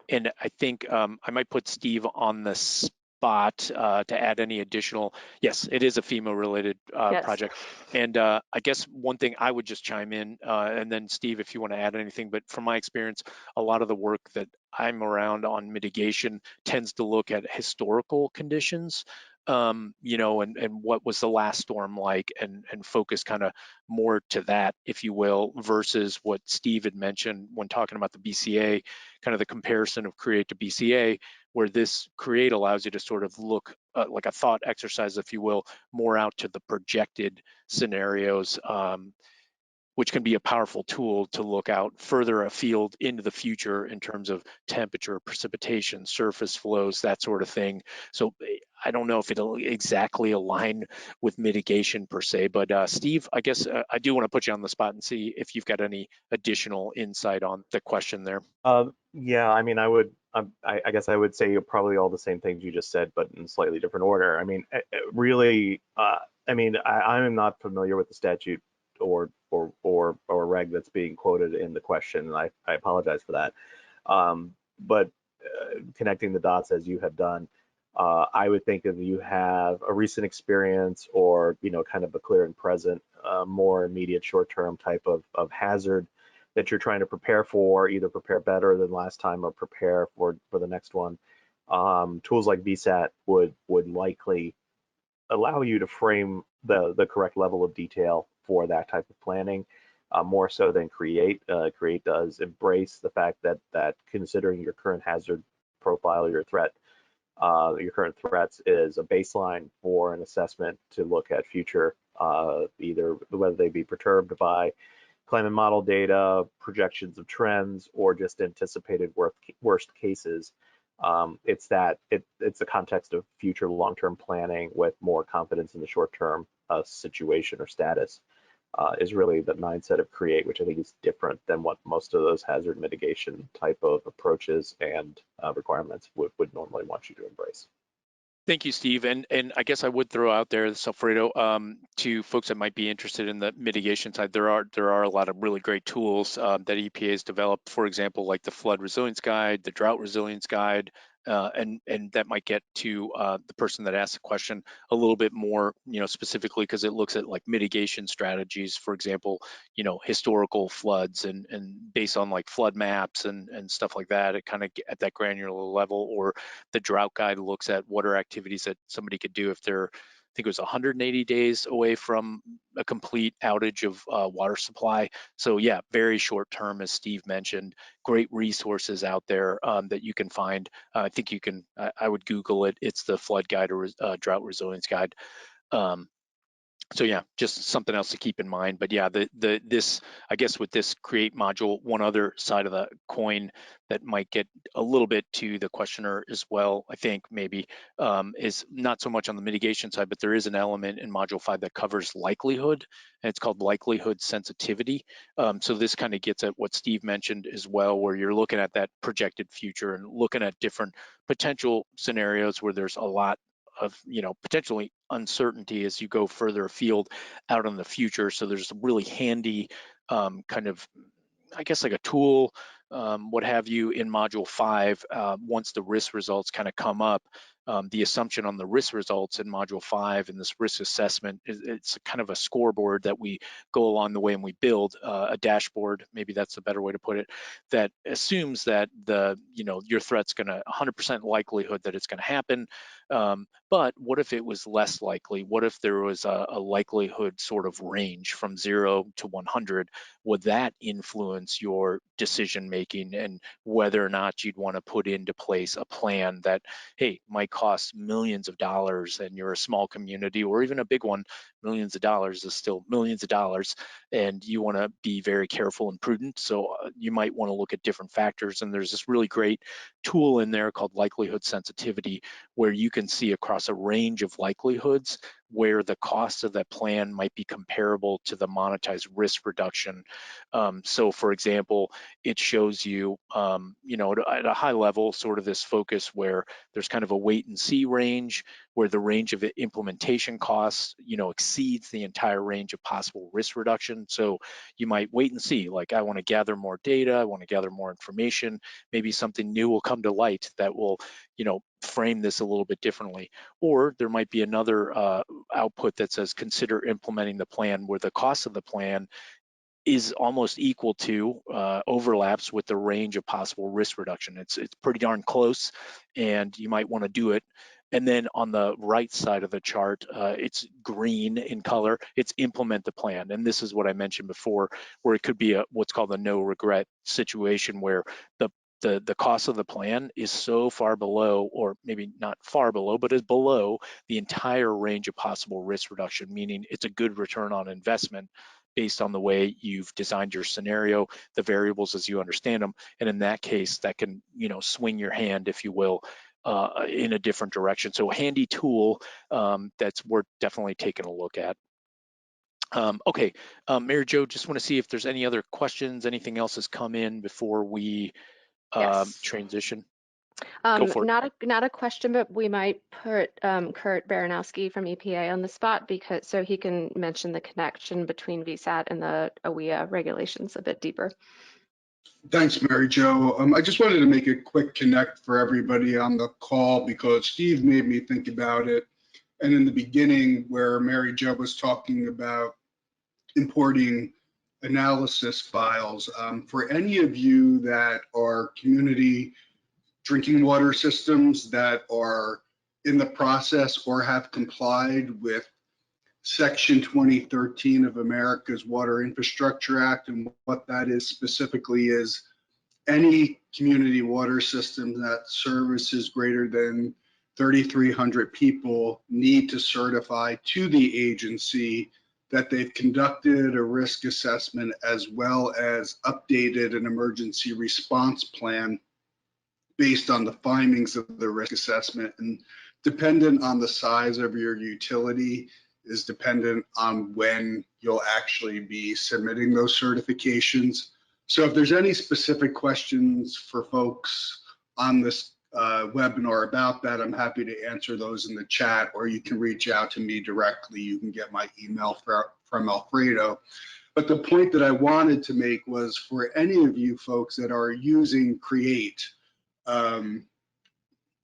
and I think I might put Steve on the spot to add any additional. Yes, it is a FEMA related Yes. project, and I guess one thing I would just chime in, and then Steve, if you want to add anything. But from my experience, a lot of the work that I'm around on mitigation tends to look at historical conditions. And what was the last storm like, and focus kind of more to that, if you will, versus what Steve had mentioned when talking about the BCA, kind of the comparison of CREAT to BCA, where this CREAT allows you to sort of look like a thought exercise, if you will, more out to the projected scenarios, which can be a powerful tool to look out further afield into the future in terms of temperature, precipitation, surface flows, that sort of thing. So I don't know if it'll exactly align with mitigation per se, but Steve, I guess I do want to put you on the spot and see if you've got any additional insight on the question there. Yeah, I mean, I guess I would say probably all the same things you just said, but in slightly different order. I mean, really, I mean, I'm not familiar with the statute or reg that's being quoted in the question, and I apologize for that. But connecting the dots as you have done, I would think if you have a recent experience or kind of a clear and present, more immediate short-term type of hazard that you're trying to prepare for, either prepare better than last time or prepare for the next one. Tools like VSAT would likely allow you to frame the correct level of detail for that type of planning, more so than CREAT. CREAT does embrace the fact that considering your current hazard profile, your current threats is a baseline for an assessment to look at future, either whether they be perturbed by climate model data, projections of trends, or just anticipated worst cases. It's the context of future long-term planning with more confidence in the short-term situation or status is really the mindset of CREAT, which I think is different than what most of those hazard mitigation type of approaches and requirements would normally want you to embrace. Thank you, Steve. And I guess I would throw out there, this Alfredo, to folks that might be interested in the mitigation side, there are a lot of really great tools that EPA has developed, for example, like the Flood Resilience Guide, the Drought Resilience Guide, and that might get to the person that asked the question a little bit more, specifically because it looks at like mitigation strategies, for example, historical floods and based on like flood maps and stuff like that, it kind of at that granular level. Or the Drought Guide looks at what are activities that somebody could do if they're, I think it was 180 days away from a complete outage of water supply. So yeah, very short term, as Steve mentioned, great resources out there that you can find. I think you can, I would Google it. It's the Flood Guide or Drought Resilience Guide. So yeah, just something else to keep in mind. But yeah, this I guess with this CREAT module, one other side of the coin that might get a little bit to the questioner as well, I think maybe, is not so much on the mitigation side, but there is an element in module 5 that covers likelihood, and it's called likelihood sensitivity. So this kind of gets at what Steve mentioned as well, where you're looking at that projected future and looking at different potential scenarios where there's a lot of potentially uncertainty as you go further afield out in the future. So there's a really handy kind of, I guess, like a tool, what have you, in module 5. Once the risk results kind of come up, the assumption on the risk results in module 5 and this risk assessment it's kind of a scoreboard that we go along the way and we build a dashboard, maybe that's a better way to put it, that assumes that your threat's going to 100% likelihood that it's going to happen. But what if it was less likely? What if there was a likelihood sort of range from 0 to 100? Would that influence your decision making and whether or not you'd want to put into place a plan that, hey, might cost millions of dollars and you're a small community, or even a big one, millions of dollars is still millions of dollars, and you want to be very careful and prudent. So you might want to look at different factors. And there's this really great tool in there called likelihood sensitivity, where you can see across a range of likelihoods where the cost of that plan might be comparable to the monetized risk reduction. So for example, it shows you, at a high level, sort of this focus where there's kind of a wait and see range, where the range of implementation costs, exceeds the entire range of possible risk reduction. So you might wait and see, like, I want to gather more data, I want to gather more information, maybe something new will come to light that will, frame this a little bit differently. Or there might be another output that says consider implementing the plan, where the cost of the plan is almost equal to, overlaps with the range of possible risk reduction. It's pretty darn close, and you might want to do it. And then on the right side of the chart, it's green in color, it's implement the plan. And this is what I mentioned before, where it could be what's called a no regret situation, where the cost of the plan is so far below, or maybe not far below, but is below the entire range of possible risk reduction, meaning it's a good return on investment based on the way you've designed your scenario, the variables as you understand them. And in that case, that can, swing your hand, if you will, in a different direction. So a handy tool that's worth definitely taking a look at. Okay, Mary Jo, just want to see if there's any other questions, anything else has come in before we Yes. transition. Go for it. Not a question, but we might put Kurt Baranowski from EPA on the spot, so he can mention the connection between VSAT and the OEA regulations a bit deeper. Thanks, Mary Jo. I just wanted to make a quick connect for everybody on the call, because Steve made me think about it. And in the beginning, where Mary Jo was talking about importing analysis files, for any of you that are community drinking water systems that are in the process or have complied with Section 2013 of America's Water Infrastructure Act. And what that is specifically is any community water system that services greater than 3,300 people need to certify to the agency that they've conducted a risk assessment as well as updated an emergency response plan based on the findings of the risk assessment. And dependent on the size of your utility is dependent on when you'll actually be submitting those certifications. So if there's any specific questions for folks on this webinar about that, I'm happy to answer those in the chat, or you can reach out to me directly. You can get my email from Alfredo. But the point that I wanted to make was for any of you folks that are using CREAT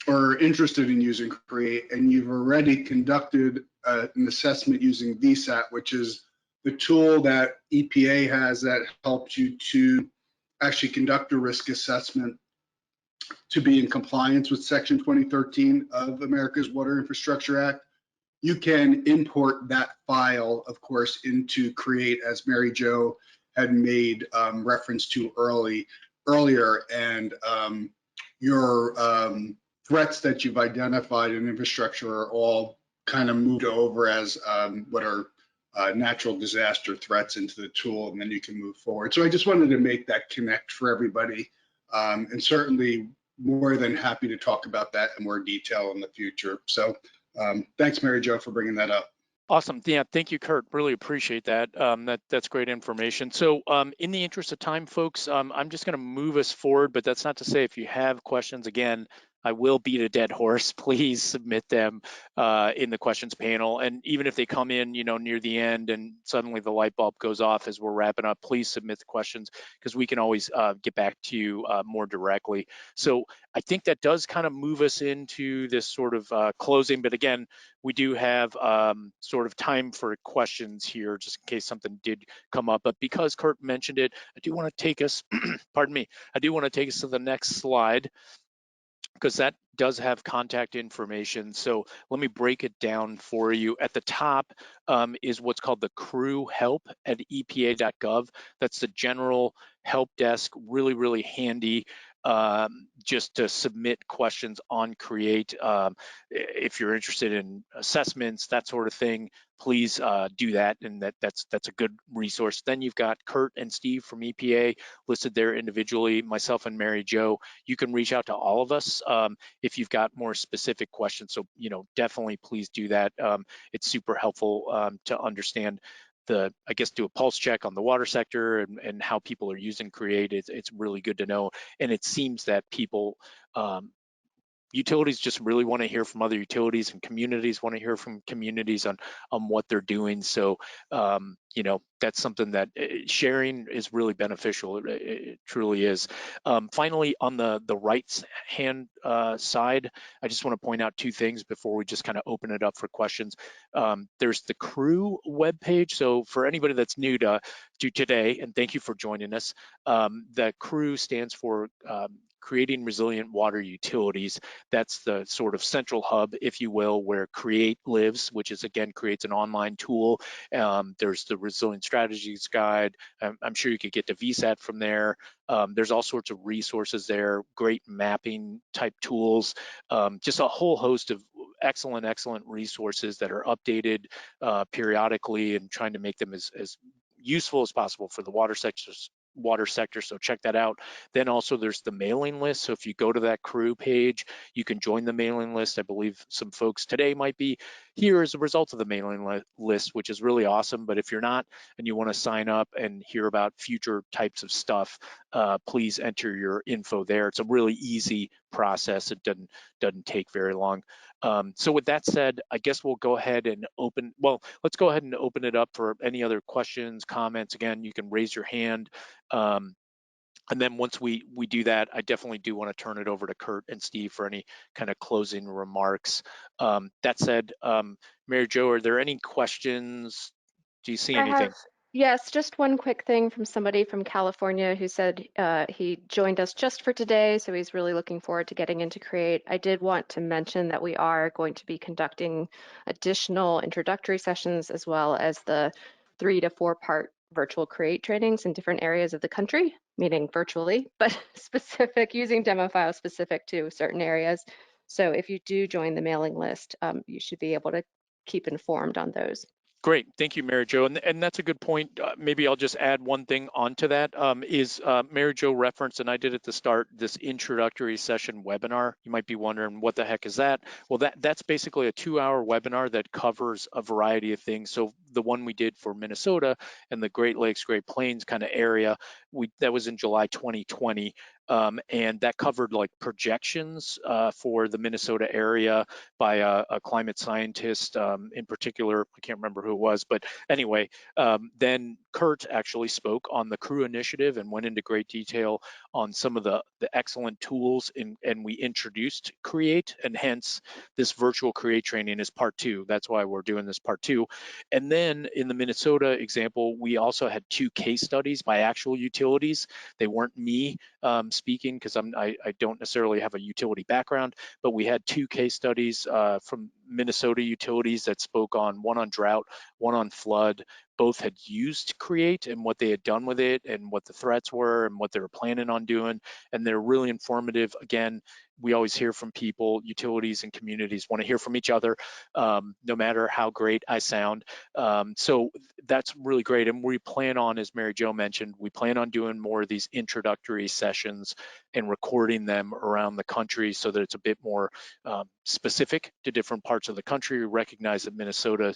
or interested in using CREAT, and you've already conducted an assessment using VSAT, which is the tool that EPA has that helps you to actually conduct a risk assessment to be in compliance with Section 2013 of America's Water Infrastructure Act. You can import that file, of course, into CREAT, as Mary Jo had made reference to earlier, and your threats that you've identified in infrastructure are all kind of moved over as what are natural disaster threats into the tool, and then you can move forward. So I just wanted to make that connect for everybody, and certainly more than happy to talk about that in more detail in the future. So thanks, Mary Jo, for bringing that up. Awesome. Yeah, thank you, Kurt. Really appreciate that. That's great information. So in the interest of time, folks, I'm just going to move us forward, but that's not to say if you have questions, again, I will beat a dead horse. Please submit them in the questions panel. And even if they come in, near the end and suddenly the light bulb goes off as we're wrapping up, please submit the questions because we can always get back to you more directly. So I think that does kind of move us into this sort of closing. But again, we do have sort of time for questions here, just in case something did come up. But because Kurt mentioned it, I do want to take us, pardon me, I do want to take us to the next slide, because that does have contact information. So let me break it down for you. At the top is what's called the CREW help at EPA.gov. That's the general help desk, really, really handy just to submit questions on CREAT. If you're interested in assessments, that sort of thing, please do that, and that's a good resource. Then you've got Kurt and Steve from EPA listed there individually, myself and Mary Jo. You can reach out to all of us if you've got more specific questions. So, definitely please do that. It's super helpful to understand I guess, do a pulse check on the water sector and how people are using CREAT. It's really good to know. And it seems that people, utilities just really want to hear from other utilities, and communities want to hear from communities on what they're doing. So, that's something that sharing is really beneficial. It truly is. Finally, on the right hand side, I just want to point out two things before we just kind of open it up for questions. There's the CREW webpage. So for anybody that's new to today, and thank you for joining us, the CREW stands for Creating Resilient Water Utilities. That's the sort of central hub, if you will, where CREAT lives, which is, again, CREAT's an online tool. There's the Resilient Strategies Guide. I'm sure you could get to VSAT from there. There's all sorts of resources there, great mapping type tools, just a whole host of excellent resources that are updated periodically, and trying to make them as useful as possible for the water sector. So check that out. Then also there's the mailing list. So if you go to that CREW page, you can join the mailing list. I believe some folks today might be here as a result of the mailing list, which is really awesome. But if you're not and you want to sign up and hear about future types of stuff, please enter your info there. It's a really easy process. It doesn't take very long. So with that said, I guess we'll go ahead and let's go ahead and open it up for any other questions, comments. Again, you can raise your hand. And then once we do that, I definitely do want to turn it over to Kurt and Steve for any kind of closing remarks. That said, Mary Jo, are there any questions? Do you see anything? Yes, just one quick thing from somebody from California who said he joined us just for today, so he's really looking forward to getting into CREAT. I did want to mention that we are going to be conducting additional introductory sessions as well as the 3 to 4 part virtual CREAT trainings in different areas of the country, meaning virtually, but specific, using demo files specific to certain areas. So if you do join the mailing list, you should be able to keep informed on those. Great, thank you, Mary Jo, and that's a good point. Maybe I'll just add one thing onto that. Mary Jo referenced, and I did at the start, this introductory session webinar. You might be wondering, what the heck is that? Well, that's basically a 2-hour webinar that covers a variety of things. So the one we did for Minnesota and the Great Lakes, Great Plains kind of area, that was in July 2020, and that covered like projections for the Minnesota area by a climate scientist in particular. I can't remember who it was, but anyway, then CREAT actually spoke on the CREW initiative and went into great detail on some of the excellent tools, and we introduced CREAT, and hence this virtual CREAT training is part 2. That's why we're doing this part 2. And then in the Minnesota example, we also had 2 case studies by actual utilities. They weren't me speaking, because I don't necessarily have a utility background, but we had 2 case studies from Minnesota utilities that spoke on, one on drought, one on flood. Both had used CREAT and what they had done with it and what the threats were and what they were planning on doing. And they're really informative. Again, we always hear from people, utilities and communities want to hear from each other, no matter how great I sound. So that's really great. And we plan on, as Mary Jo mentioned, we plan on doing more of these introductory sessions and recording them around the country so that it's a bit more specific to different parts of the country. We recognize that Minnesota,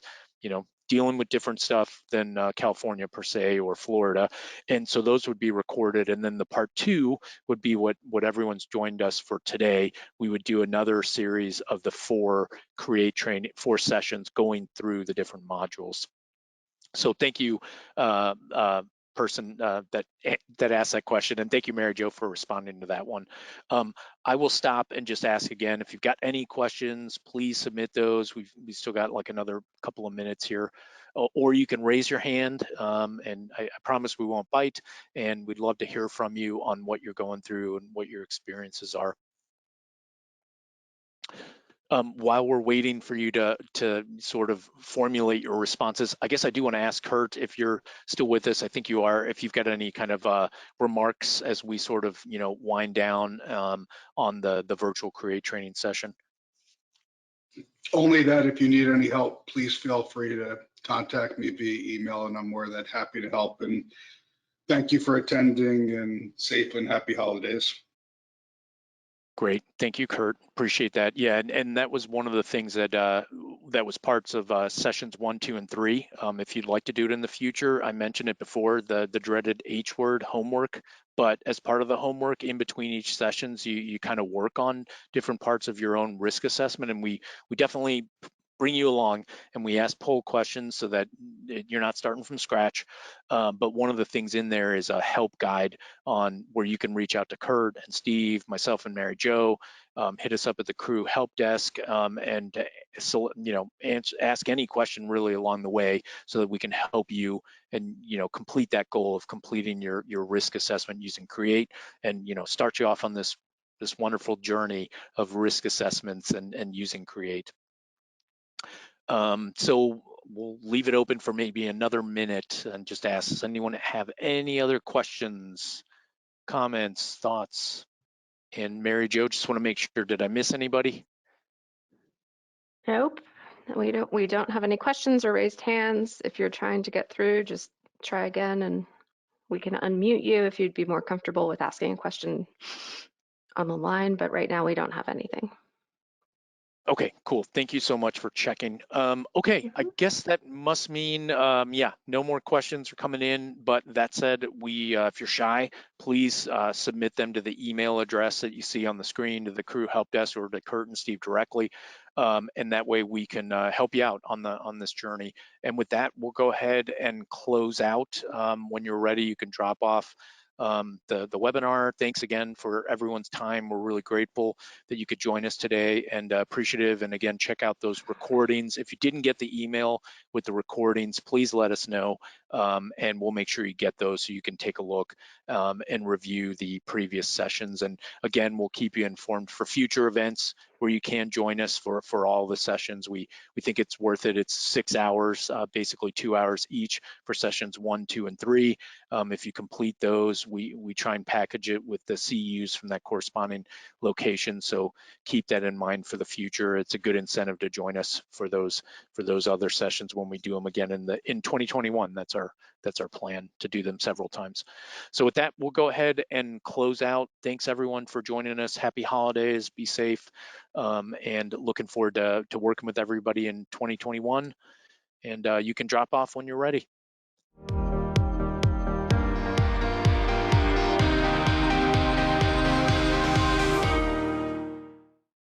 dealing with different stuff than California per se, or Florida. And so those would be recorded. And then the part 2 would be what everyone's joined us for today. We would do another series of the 4 CREAT training, 4 sessions going through the different modules. So thank you, person that asked that question, and thank you, Mary Jo, for responding to that one. I will stop and just ask again, if you've got any questions, please submit those. We still got like another couple of minutes here, or you can raise your hand, and I promise we won't bite, and we'd love to hear from you on what you're going through and what your experiences are. While we're waiting for you to sort of formulate your responses, I guess I do want to ask CREAT, if you're still with us. I think you are. If you've got any kind of remarks as we sort of wind down on the virtual CREAT training session. Only that if you need any help, please feel free to contact me via email, and I'm more than happy to help. And thank you for attending, and safe and happy holidays. Great, thank you, CREAT. Appreciate that. Yeah, and that was one of the things that that was parts of sessions 1, 2, and 3. If you'd like to do it in the future, I mentioned it before, the dreaded H word, homework. But as part of the homework, in between each sessions, you kind of work on different parts of your own risk assessment, and we definitely bring you along, and we ask poll questions so that you're not starting from scratch. But one of the things in there is a help guide on where you can reach out to CREAT and Steve, myself, and Mary Jo. Hit us up at the CREW help desk, and so ask any question really along the way, so that we can help you and complete that goal of completing your risk assessment using CREAT, and start you off on this wonderful journey of risk assessments and using CREAT. So we'll leave it open for maybe another minute and just ask, does anyone have any other questions, comments, thoughts? And Mary Jo, just want to make sure, did I miss anybody? Nope, we don't have any questions or raised hands. If you're trying to get through, just try again and we can unmute you if you'd be more comfortable with asking a question on the line, but right now we don't have anything. Okay, cool. Thank you so much for checking. Okay, I guess that must mean, yeah, no more questions are coming in. But that said, if you're shy, please submit them to the email address that you see on the screen, to the CREW help desk or to CREAT and Steve directly. And that way we can help you out on this journey. And with that, we'll go ahead and close out. When you're ready, you can drop off the webinar. Thanks again for everyone's time. We're really grateful that you could join us today, and appreciative. And again, check out those recordings. If you didn't get the email with the recordings, please let us know. and we'll make sure you get those so you can take a look and review the previous sessions. And again, we'll keep you informed for future events where you can join us for all the sessions. We think it's worth it. It's 6 hours, basically 2 hours each for sessions 1, 2, and 3. If you complete those, we try and package it with the CEUs from that corresponding location. So keep that in mind for the future. It's a good incentive to join us for those other sessions when we do them again in 2021. That's our plan, to do them several times. So with that, we'll go ahead and close out. Thanks everyone for joining us. Happy holidays, be safe, and looking forward to working with everybody in 2021. And you can drop off when you're ready.